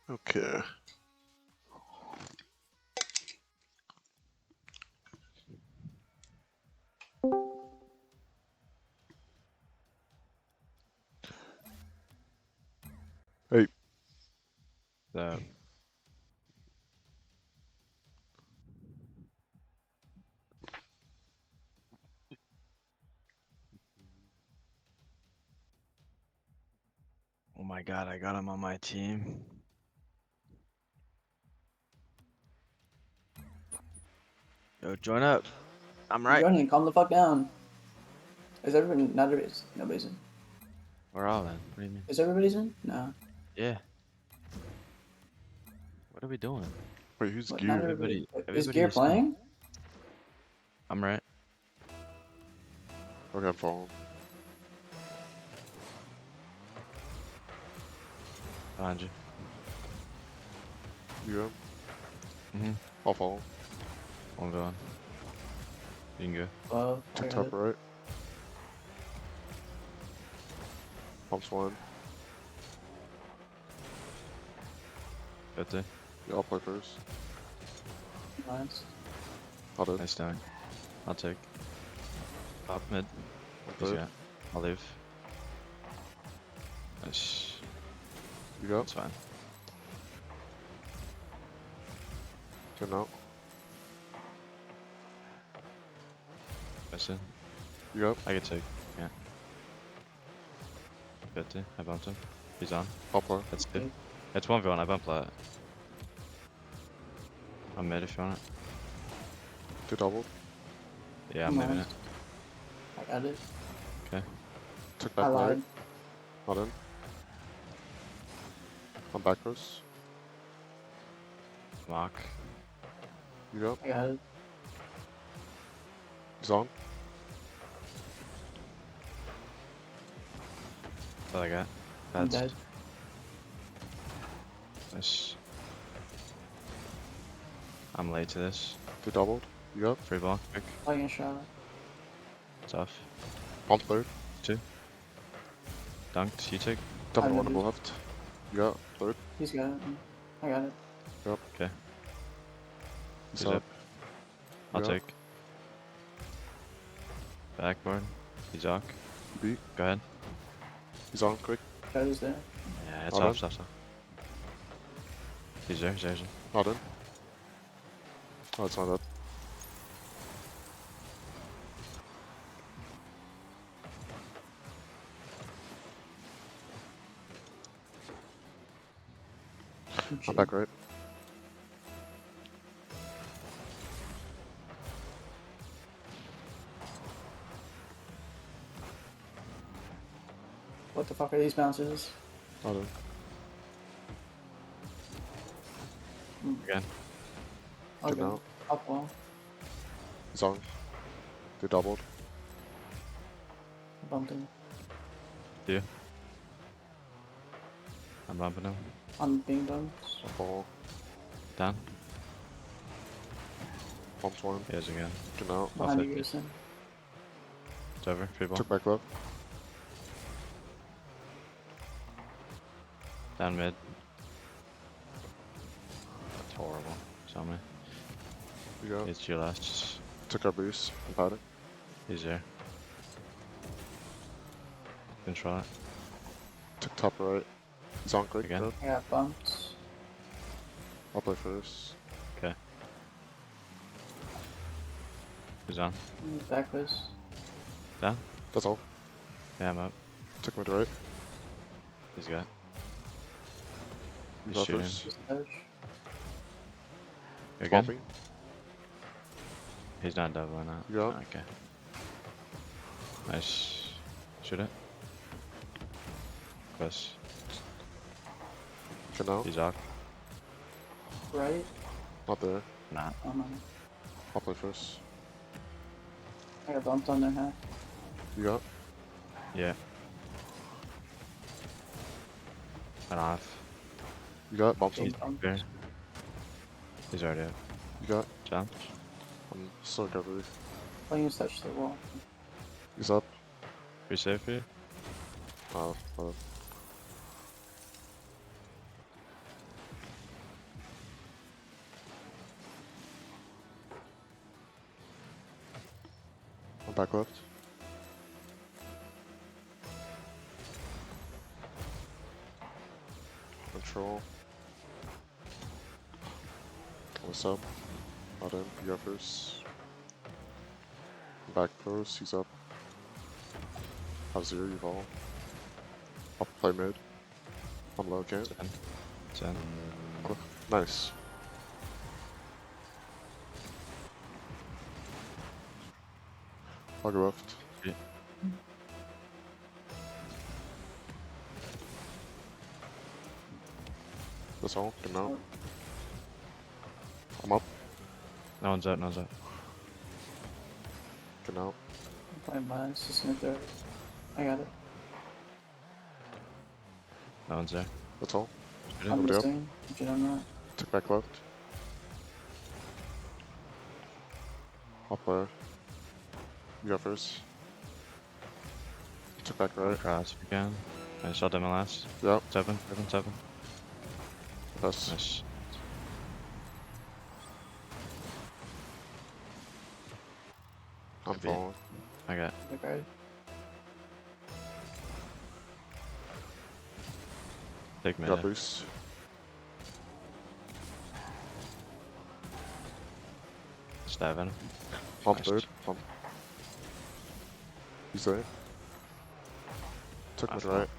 Okay. Hey, That Oh my god, I got him on my team. Yo, join up. I'm I'm right. joining. Calm the fuck down. Is everybody? Not everybody's. Nobody's in. We're all in. What do you mean? Is everybody's in? No. Yeah. What are we doing? Wait, who's What? Not Gear? everybody. Is Everybody Gear is in. playing? I'm right. Okay, I'm following. Behind you. You up? Mhm. I'll follow. I'm going. You can go. Well, I Tick got top it. right. Pumps one. Gettin. Yeah, I'll play first. Nice. I'll do. Nice down. I'll take. Top mid. I'm He's third. got. I'll leave. Nice. You go. That's fine. Getting out. Listen. You go. I can take. Yeah. Gettin. I bumped him. He's on. I'll play. That's two. Okay. It's 1v1. I bumped that. I'm mid if you want it. Two doubled. Yeah, I'm moving Nice. it. I got it. Okay. Tick I back right. lied. Not in. I'm back first. Mock. You go. I got it. He's on. That's all I got. I'm That's dead. nice. I'm late to this. Two doubled. You go. Free ball, quick. Playing a shot. Tough. Pump third. Two. Dunked. You take. Double I one on the did. left. You got third. He's got it. I got it. Yep. Okay. He's He's up. up. I'll Yeah. take. Backboard. He's off. Beat. Go ahead. He's on quick. Shot is there. Yeah, it's Hold off, off, off. He's there, he's there, he's there. Not in. Oh, it's not up. I'm back right. What the fuck are these bounces? Not in. Again. Getting Okay. out. Up well. He's on. Two doubled. I bumped him. Do you? I'm bumping him. I'm being bumped. I'll follow. Down. Pumps one. He is again. Getting out. Behind you, take it. Grayson. It's over. Free ball. Took back left. Down mid. That's horrible. Tell me. You go. It's your last. Took our boost. I'm padding. He's there. Control it. Took top right. He's on quick. Again? Good. I got bumped. I'll play first. Okay. He's on. Backlist. Down. That's all. Yeah, I'm up. Took mid right. He's got. You He's go shooting. first. Just edge. Again? Bumping. He's not doubling out. You got. Okay. Nice. Shoot it. Close. Getting out. He's off. Right? Not there. Nah. Oh no. I'll play first. I got bumped on their half. You got. Yeah. Went off. You got. Bumps him. He's there. He's already up. You got. Jump. I'm still recovery. Playing his touch to the wall. He's up. Pretty safe for you? Oh, I'm back left. Control. What's up? Not in. You go first. I'm back close. He's up. Have zero. You follow. I'll play mid. I'm low, okay. 10. Nice. I'll go left. Yeah. That's all. Get out. I'm up. No one's out, no one's out. Get out. I'm playing mine. It's just gonna throw it. I got it. No one's there. That's all. Shoot it. I'm Nobody up. missing. But I'm not. Took back left. I'll play. You go first. Took back right. Cross if you can. I shot them last. Yep. 7, 7, 7. Yes. Nice. I'm Copy. following. I got. Okay. Take mid. Got boost. Stab in him. Pump Nice. third. Pump. He's there. Took Nice mid one. right.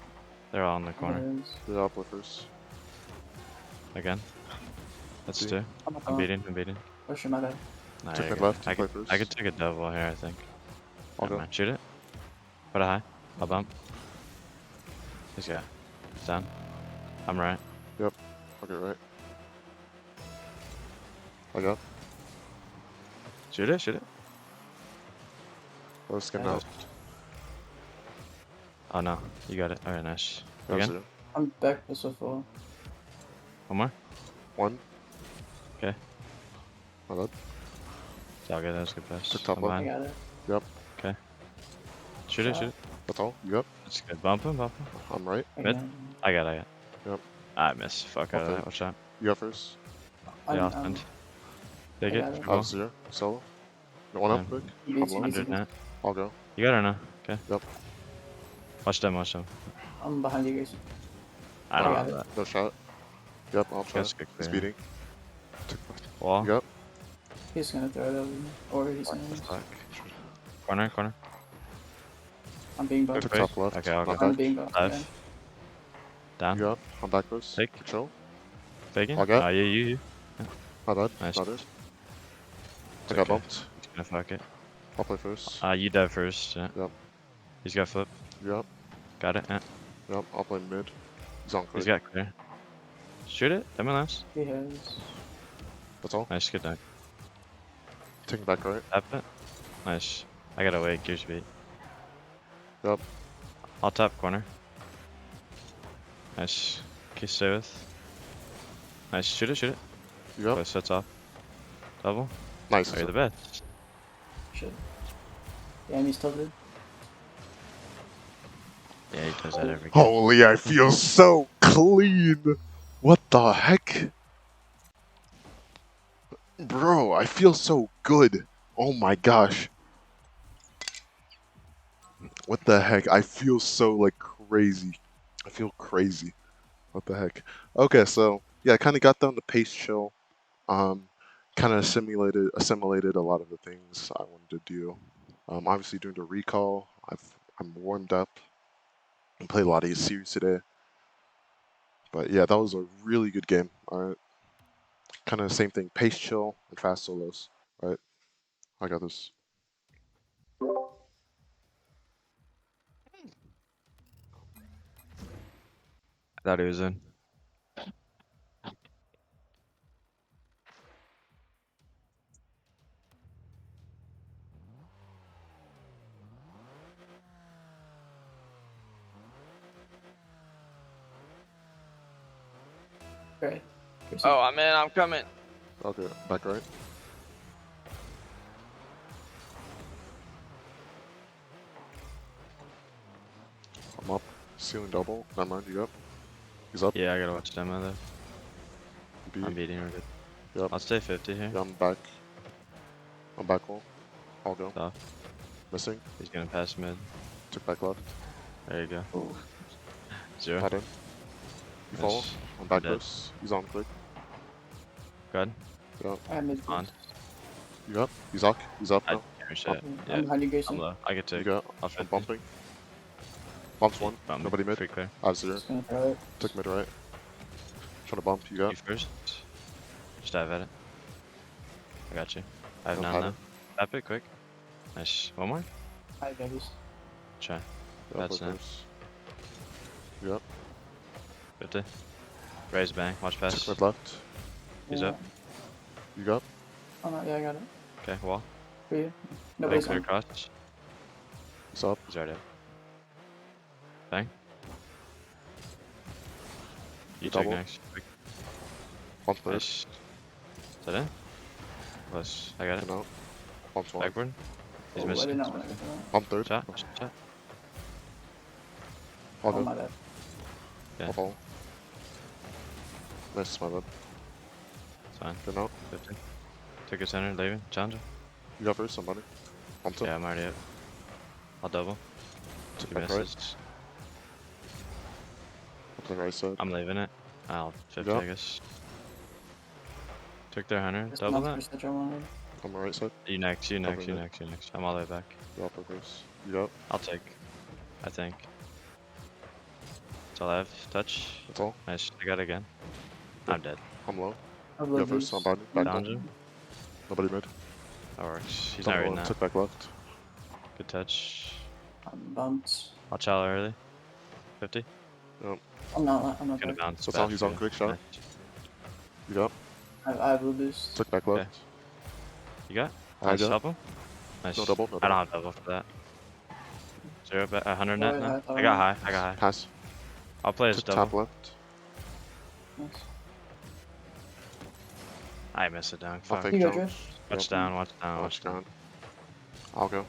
They're all in the corner. Yeah, up with first. Again. That's See. 2. I'm I'm beating. Oh shit, my bad. Nah, Took you're mid good. left. I You play could, first. I could take a double here, I think. I'll Never go. mind. Shoot it. Put it high. I'll bump. He's got. He's down. I'm right. Yep. I'll get right. I got. Shoot it, shoot it. Let's get Yeah. out. Oh no, you got it. Alright, nice. Yeah, Again? 0. I'm back so full. One more? 1. Okay. My bad. It's all good, that was a good pass. Took top I'm left. I behind. got it. Yep. Okay. Shoot it, Shot. shoot it. That's all. You up? That's good. Bump him, bump him. I'm right. Mid? Again. I got it. Yep. I missed. Fuck out of Okay. that. Watch out. You go first. Yeah, I'll I'm spend. Take I it. got it. Keep I have going. 0. Solo. Got one up Yeah. quick. You I'm beat low. 100 net. I'll go. You got it or no? Okay. Yep. Watch them, watch them. I'm behind you guys. I I don't got know it. that. No shot. Yep, I'll try. Guys, good He's clear. beating. Took Wall. You up? He's gonna throw it over me. Or he's What gonna. the fuck? Corner, corner. I'm being Took buffed. Wait. top left. Okay, I'll I'm go. I'm back. being buffed. Dive. Okay. Down. You up? I'm back close. Take. Control. Faking. I'll get. Oh, you. My bad. Nice. Not it. It's I got okay. bumped. He's gonna fuck it. I'll play first. You dive first. Yeah. Yep. He's got flip. You up? Got it. Yeah. Yep. I'll play mid. He's on He's quick. got clear. Shoot it. MLS. He has. That's all. Nice. Good dunk. Taking back right. Tap it. Nice. I gotta wait. Gears beat. Yep. I'll tap corner. Nice. Okay, stay with. Nice. Shoot it. Shoot it. You up? Close sets off. Double. Nice. Oh, you're the best. Shit. Yeah, and he's tilted. Yeah, he does that every game. Holy, I feel so clean. What the heck? Bro, I feel so good. Oh my gosh. What the heck? I feel so like crazy. I feel crazy. What the heck? Okay, so yeah, I kind of got down the pace chill. Kind of assimilated a lot of the things I wanted to do. Obviously doing the recall. I'm warmed up and played a lot of series today. But yeah, that was a really good game. All right. Kind of the same thing, pace chill and fast solos. Right. I got this. I thought he was in. Great. Oh, I'm in. I'm coming. Okay, back right. I'm up. Ceiling double. Never mind, you up? He's up. Yeah, I gotta watch demo though. B. I'm beating. We're good. Yep. I'll stay 50 here. Yeah, I'm back. I'm back wall. I'll go. Off. Missing. He's gonna pass mid. Took back left. There you go. Oh. 0. Not in. You follow? Nice. I'm back Dead. close. He's on quick. Good. Yep. I mid. On. You up? He's up. He's up I now. can't shit. I'm Yeah. behind you guys. I'm low. I get You take. got. I'll I'm 50. bumping. Bumps one. Bump me. Nobody mid. Free clear. I have 0. Just gonna throw it. Took mid right. Trying to bump. You got. You first. Just dive at it. I got you. I have No none pattern. now. Tap it quick. Nice. One more. Hi, babies. Try. Yeah, That's play it. first. Yep. 50. Raise bang. Watch Took pass. mid left. He's Yeah. up. You got. Oh no, yeah, I got it. Okay, wall. For you. Bang Nobody's clear on. cross. It's up. He's already up. Bang. You take Double. next. Quick. Bump third. Nice. Is that it? Close. I got it. Getting out. Bumps one. Backward. He's Oh, I missing. did not want to go for that. Bump third. Shot. Shot. All Oh good. my bad. Yeah. I'll fall. Nice, my bad. It's fine. Getting out. 50. Took your center. Leaving. Challenger. You got first, somebody. Bumped up. Yeah, I'm already up. I'll double. Took He back right. misses. Up the right side. I'm leaving it. I'll 50, Yeah. I guess. Took their 100. Just Double not that. first that I wanted. On my right side. You next. You next. Double You it. next. You next. I'm all the way back. You up first. You got. I'll take. I think. That's all I have. Touch. That's all. Nice. I got it again. Yep. I'm dead. I'm low. I You love got first. these. Somebody. Back Down one. you. Nobody mid. That works. He's Double not reading one. that. Took back left. Good touch. I'm bumped. I'll chow early. 50. I'm not Gonna there. bounce. That's back all. He's for on you. quick shot. Nice. You got. I have blue boost. Took back left. You got? I Nice. got. Help him. Nice. No double. No I double. don't have double for that. 0 bet. 100 net Alright, now. I I got high. I got high. Pass. I'll play his Took double. top left. Nice. I missed it down. I'll Fuck. fake You go, jump. Drift. Watch Yep. down. Watch down. Oh, Watch it's down. gone. I'll go.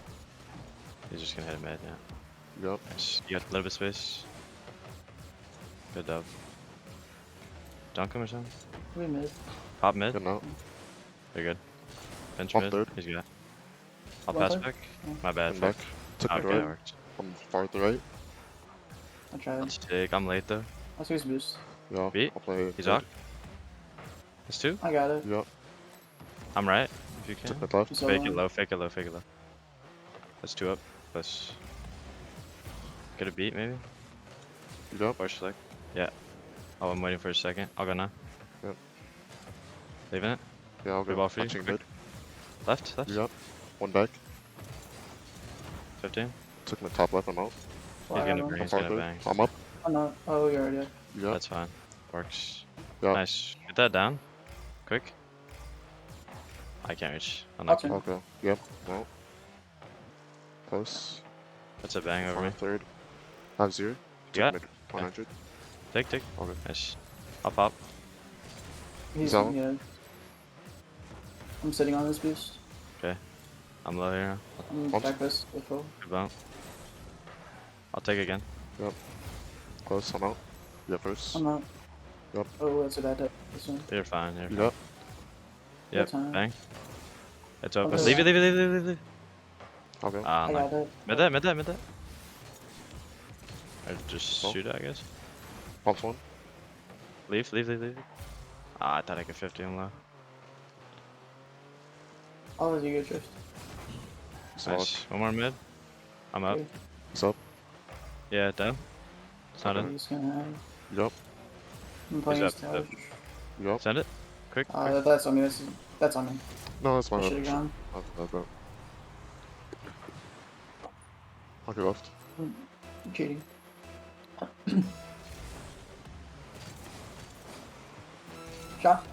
He's just gonna hit a mid. Yeah. You got. Nice. You got a little bit of space. Good dub. Dunk him or something. We mid. Pop mid. Getting out. They're good. Pinch Pop mid. third. He's good. I'll One pass third? back. Yeah. My bad. Getting back. Took mid Okay, that right. works. I'm far to the right. I tried. Let's take. I'm late though. Let's use boost. Yeah. Beat. I'll play. He's mid. up. It's 2. I got it. You got. I'm right. If you Took can. mid left. He's Fake it alone. low. Fake it low. Fake it low. That's 2 up. Let's get a beat maybe. You got. Push like. Yeah. Oh, I'm waiting for a second. I'll go now. Yep. Leaving it. Yeah, I'll Free go. ball for you. Touching Quick. mid. Left. Left. You got. One back. 15. Took mid top left. I'm out. Well, He's I gonna got bring. one. He's Far gonna third. bang. I'm up. I'm not. Oh, you're already up. You got. That's fine. Works. Yeah. Nice. Get that down. Quick. I can't reach. I'm I'll not. turn. I'll go. Yep. No. Close. That's a bang over me. Third. I have 0. Took got? mid. 100. Take. Okay. Nice. I'll pop. He's out. yeah. I'm sitting on this boost. I'm low here. I'm Bumps. back this with full. Good bump. I'll take again. Close. I'm out. You got first. I'm not. Yep. Oh, that's a bad hit. This one. You're fine. You're You fine. got. Yep. time. Bang. It's open. Okay. Leave it. Leave it. Leave it. Leave it. I'll go. Ah, I no. got it. Mid that. Mid that. Mid that. Or just Oh. shoot it, I guess. Bumps one. Leave. Leave. Leave. Leave. Ah, I thought I could 50 him low. I'll let you go drift. Solid. Nice. One more mid. I'm up. Okay. What's up? Yeah, down. It's not I'm in. just gonna have. You got. I'm playing up, his tower. You got. Send it. Quick. That's on me. That's on me. No, that's I fine. should have gone. I'll go. I'll go left. I'm cheating. Shot.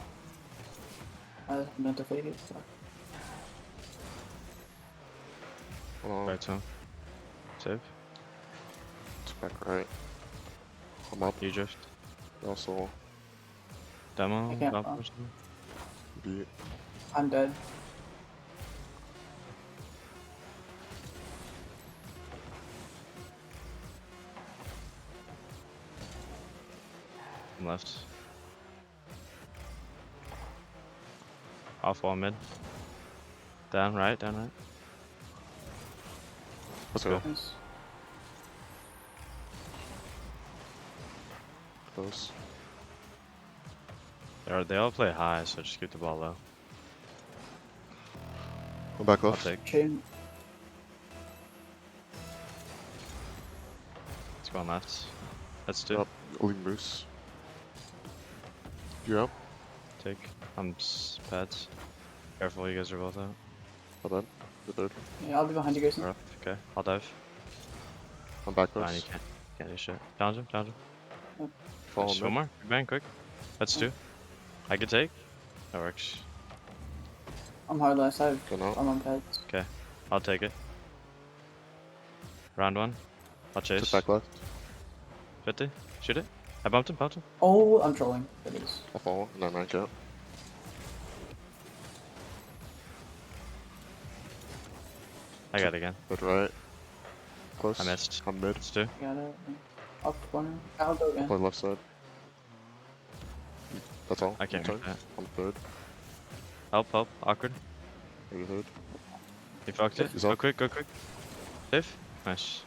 I meant to fake it. So. Right to him. Save. Took back right. I'm up. You drift. Also Demo. I can't Bump bump. or something. beat. I'm dead. I'm left. Off wall mid. Down right. Down right. Let's go. Nice. Close. They all play high, so just keep the ball low. Go back I'll left. take. Chain. Let's Going left. That's 2. You're up. Lean Bruce. You're up. Take. I'm pads. Careful, you guys are both out. Hold on. The third. Yeah, I'll be behind you, Grayson. Rough. Okay, I'll dive. I'm back Fine, you close. can't do shit. Challenge him, challenge him. Yep. Follow Nice. mid. One more. Big bang, quick. That's 2. I could take. That works. I'm hard last. I'm Going out. on pads. Okay, I'll take it. Round 1. I'll Took chase. back left. 50. Shoot it. I bumped him, bumped him. Oh, I'm trolling. It is. I'll follow and then rank out. I got it again. Good right. Close. I missed. I'm mid. It's 2. Got it. Off corner. I'll go again. Play left side. That's all. I can't Turn. make that. I'm third. Help, help. Awkward. Maybe third. He fucked it. He's Go up. quick, go quick. Safe. Nice.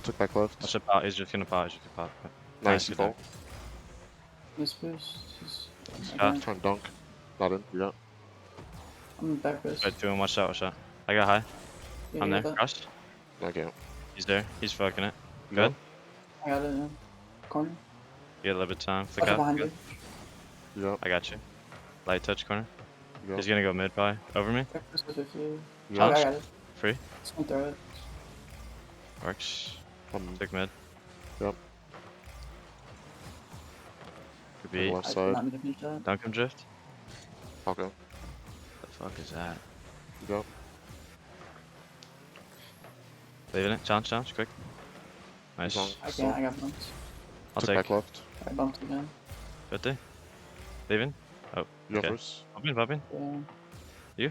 Took back left. I should pop. He's just gonna pop. He's just gonna pop. Nice. good You fall. Miss boost. Ah. Try and dunk. Not in. You got. I'm back boost. Right, 2 and watch out, watch out. I got high. Yeah, I'm you there. got that? Crushed. I can't. He's there. He's fucking it. You Good. up? I got it. Corner. You get a little bit of time. Flick Watch out out. behind Good. you. You up? I got you. Light touch corner. You up? He's gonna go mid probably. Over me. Back boost with 50. You Oh, up? I got it. Free. Just gonna throw it. Works. I'm Take mid. Yep. Could on the be. left I did side. not mean to finish that. Dunk him drift. I'll go. The fuck is that? You go. Leaving it. Challenge, challenge, quick. Nice. He's on. I Still. can't. I got bumped. I'll Took take. back left. I bumped again. 50. Leaving. Oh, You go okay. first. Popping, popping. Yeah.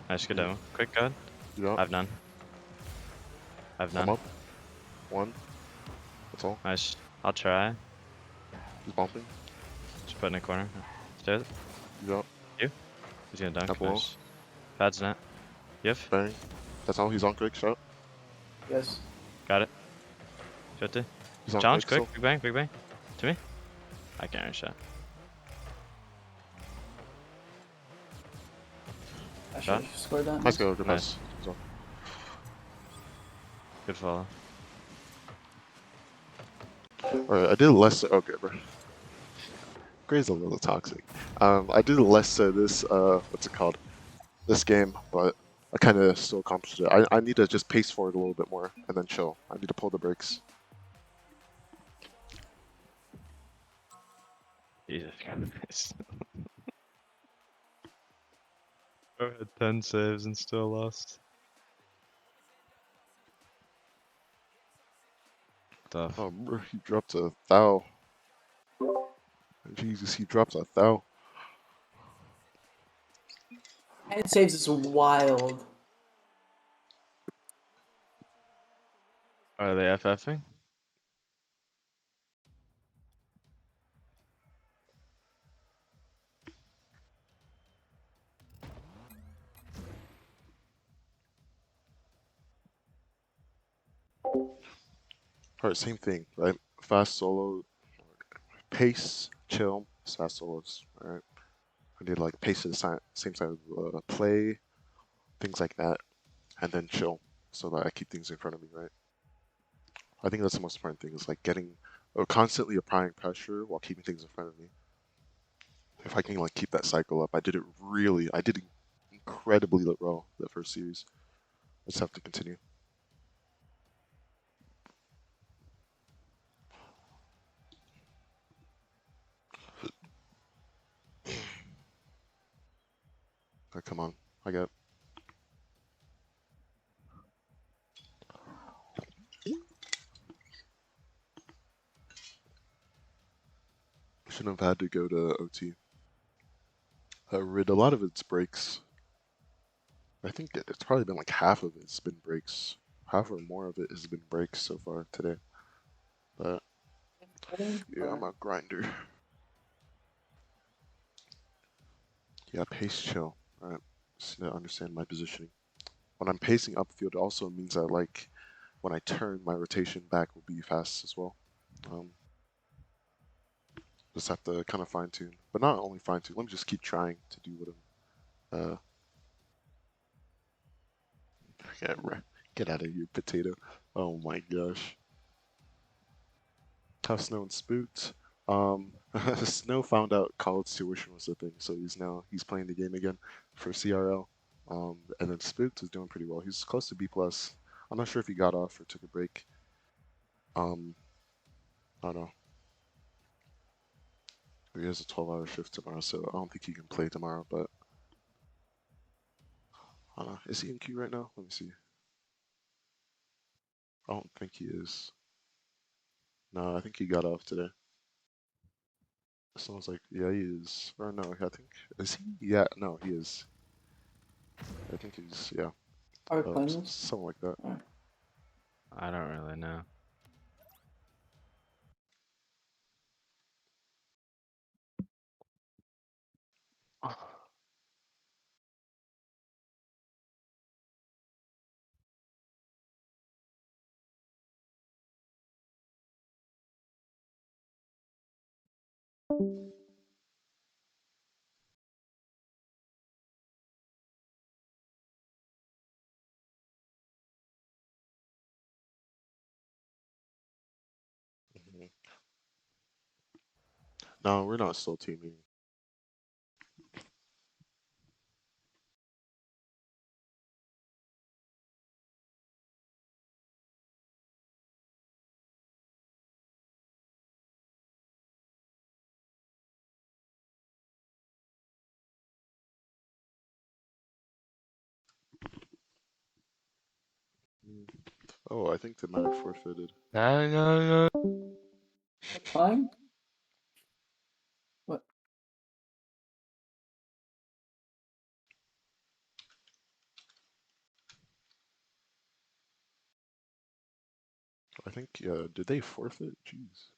Nice, good Yeah. demo. Quick, go ahead. You up? I've none. I've I'm none. up. One. That's all. Nice. I'll try. He's bumping. Just put in a corner. Stay with it. You up? He's gonna dunk. Up low. Nice. Pad's net. Yif. Bang. That's all. He's on quick shot. Yes. Got it. 50. He's on Challenge, quick. quick. Big bang, big bang. To me. I can't shot. I should Shot. have scored that. Let's go. Good Nice. pass. He's on. Good follow. Alright, I did less. Okay, bro. Gray's a little toxic. I did less this. What's it called? This game, but I kind of still accomplished it. I need to just pace forward a little bit more and then chill. I need to pull the brakes. Jesus Christ. Bro had 10 saves and still lost. Tough. Oh, bro, he dropped a thou. Jesus, he dropped a thou. 10 saves is wild. Are they FFing? Alright, same thing, right? Fast solo, pace, chill, fast solos, alright? I need like pace at the same time of play, things like that, and then chill so that I keep things in front of me, right? I think that's the most important thing is like getting or constantly applying pressure while keeping things in front of me. If I can like keep that cycle up, I did it incredibly well the first series. I just have to continue. Oh, come on, I got. Shouldn't have had to go to OT. Rid a lot of its breaks. I think it's probably been like half of it's been breaks. Half or more of it has been breaks so far today. But yeah, I'm a grinder. Yeah, pace chill. Alright, just need to understand my positioning. When I'm pacing upfield, it also means that like when I turn, my rotation back will be fast as well. Just have to kind of fine tune, but not only fine tune. Let me just keep trying to do what I'm. Get out of here, potato. Oh my gosh. How Snow and Spooked. Um, Snow found out college tuition was the thing, so he's playing the game again for CRL. And then Spooked is doing pretty well. He's close to B plus. I'm not sure if he got off or took a break. Um, I don't know. He has a 12-hour shift tomorrow, so I don't think he can play tomorrow. But I don't know. Is he in queue right now? Let me see. I don't think he is. No, I think he got off today. Someone's like, yeah, he is. Or no, I think is he? Yeah, no, he is. I think he's yeah. Are we playing this? Something like that. Alright. I don't really know. Mhm. No, we're not still teaming. Mm. Oh, I think they might have forfeited. Playing? What? I think did they forfeit? Jeez.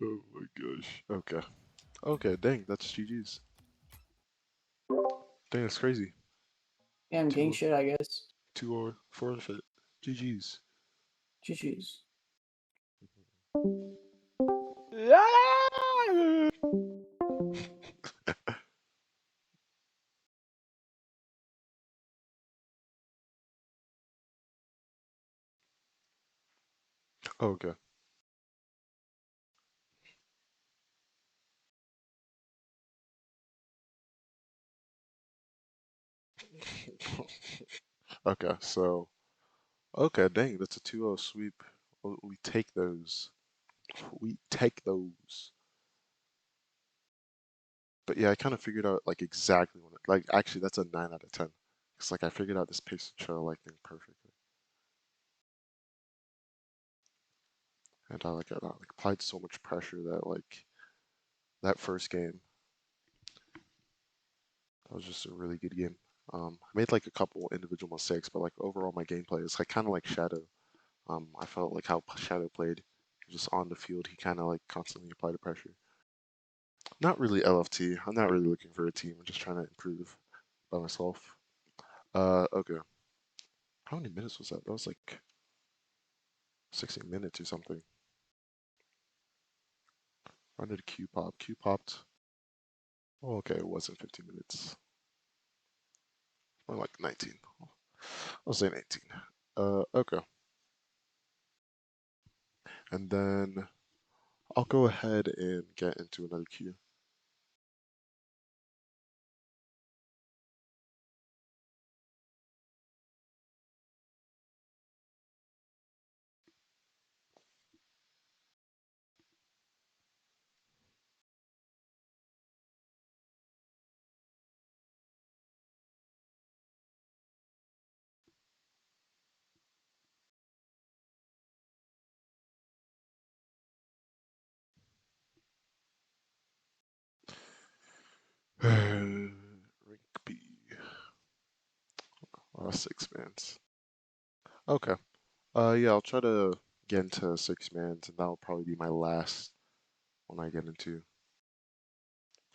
Oh my gosh. Okay. Okay, dang, that's GG's. Dang, that's crazy. Yeah, I'm gang Two shit, I guess. two or forfeit. GG's. GG's. Okay. Okay, so okay, dang, that's a 2-0 sweep. We take those. We take those. But yeah, I kind of figured out like exactly when like actually that's a 9 out of 10. It's like I figured out this pace and trail like thing perfectly. And I like applied so much pressure that like that first game, that was just a really good game. I made like a couple individual mistakes, but like overall my gameplay is like kind of like Shadow. I felt like how Shadow played, just on the field, he kind of like constantly applied the pressure. Not really LFT. I'm not really looking for a team. I'm just trying to improve by myself. Okay. How many minutes was that? That was like 16 minutes or something. When did Q pop? Q popped. Oh, okay, it wasn't 15 minutes. More like 19. I'll say 19. Okay. And then I'll go ahead and get into another queue. Rank B. 6 mans. Okay. Yeah, I'll try to get into 6 mans, and that'll probably be my last one I get into.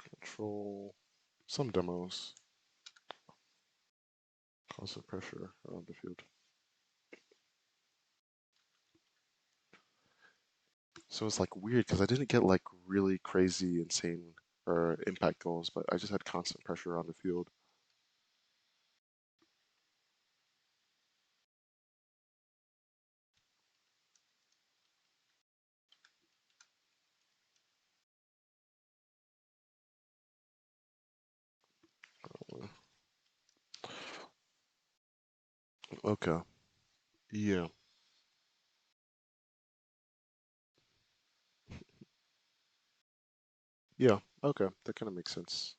Control. Some demos. Constant pressure around the field. So it's like weird because I didn't get like really crazy, insane or impact goals, but I just had constant pressure on the field. Okay. Yeah. Yeah. Okay. That kind of makes sense.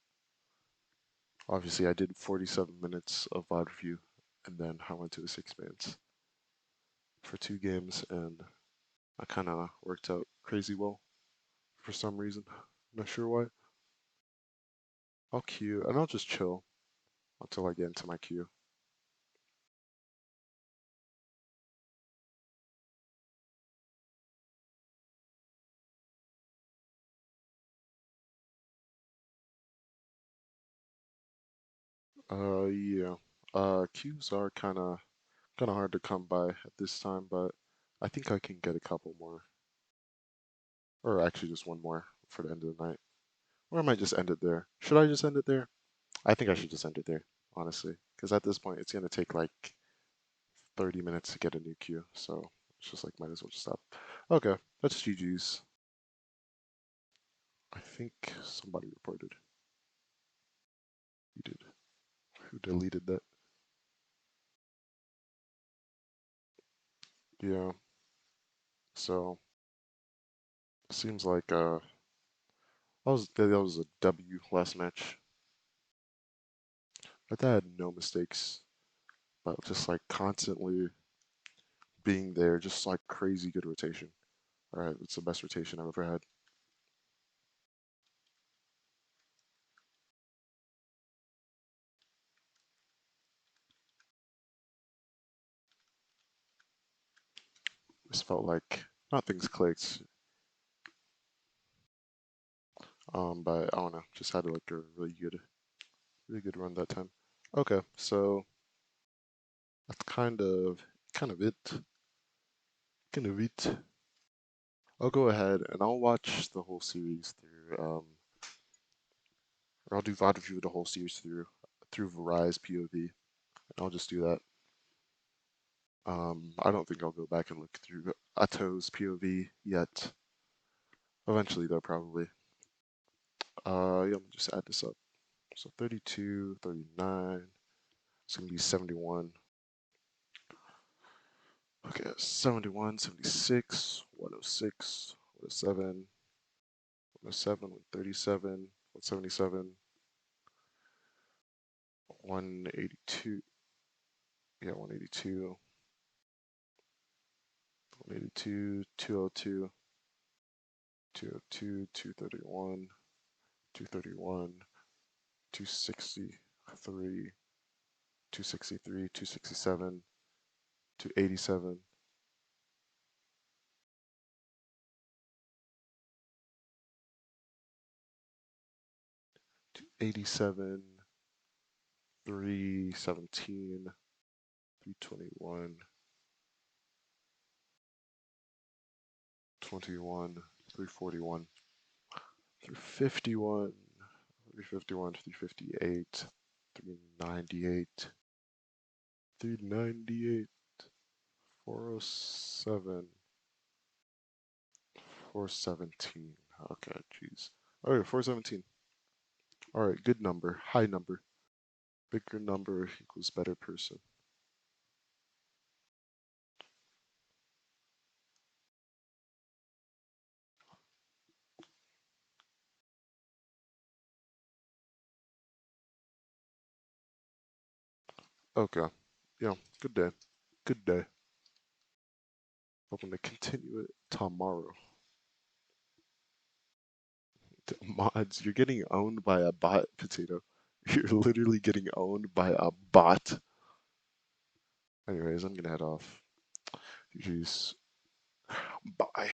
Obviously, I did 47 minutes of VOD review, and then I went to the six mans for two games, and I kind of worked out crazy well for some reason. Not sure why. I'll queue, and I'll just chill until I get into my queue. Yeah. Queues are kind of hard to come by at this time, but I think I can get a couple more, or actually just one more for the end of the night. Or I might just end it there. Should I just end it there? I think I should just end it there, honestly, because at this point it's gonna take like 30 minutes to get a new queue, so it's just like might as well just stop. Okay, that's GG's. I think somebody reported. You did. Who deleted that? Yeah. So seems like that was a W last match. But that had no mistakes, but just like constantly being there, just like crazy good rotation. All right, it's the best rotation I've ever had. Just felt like not things clicked, but I don't know, just had like a really good run that time. Okay, so that's kind of it, kind of it. I'll go ahead and I'll watch the whole series through, or I'll do VOD review of the whole series through Verizon POV, and I'll just do that. I don't think I'll go back and look through Atto's POV yet. Eventually, though, probably. Yeah, let me just add this up. So 32, 39. It's gonna be 71. Okay, 71, 76, 106, 107, 107, 137, 177, 182. Yeah, 182, 182, 202, 202, 231, 231, 263, 263, 267, 287, 287, 317, 321, 21, 341, 351, 351, 358, 398, 398, 407, 417. Okay, jeez. Okay, 417. All right, good number, high number. Bigger number equals better person. Okay, yeah, good day. Good day. I'm gonna continue it tomorrow. Mods, you're getting owned by a bot, Potato. You're literally getting owned by a bot. Anyways, I'm gonna head off. Jeez. Bye.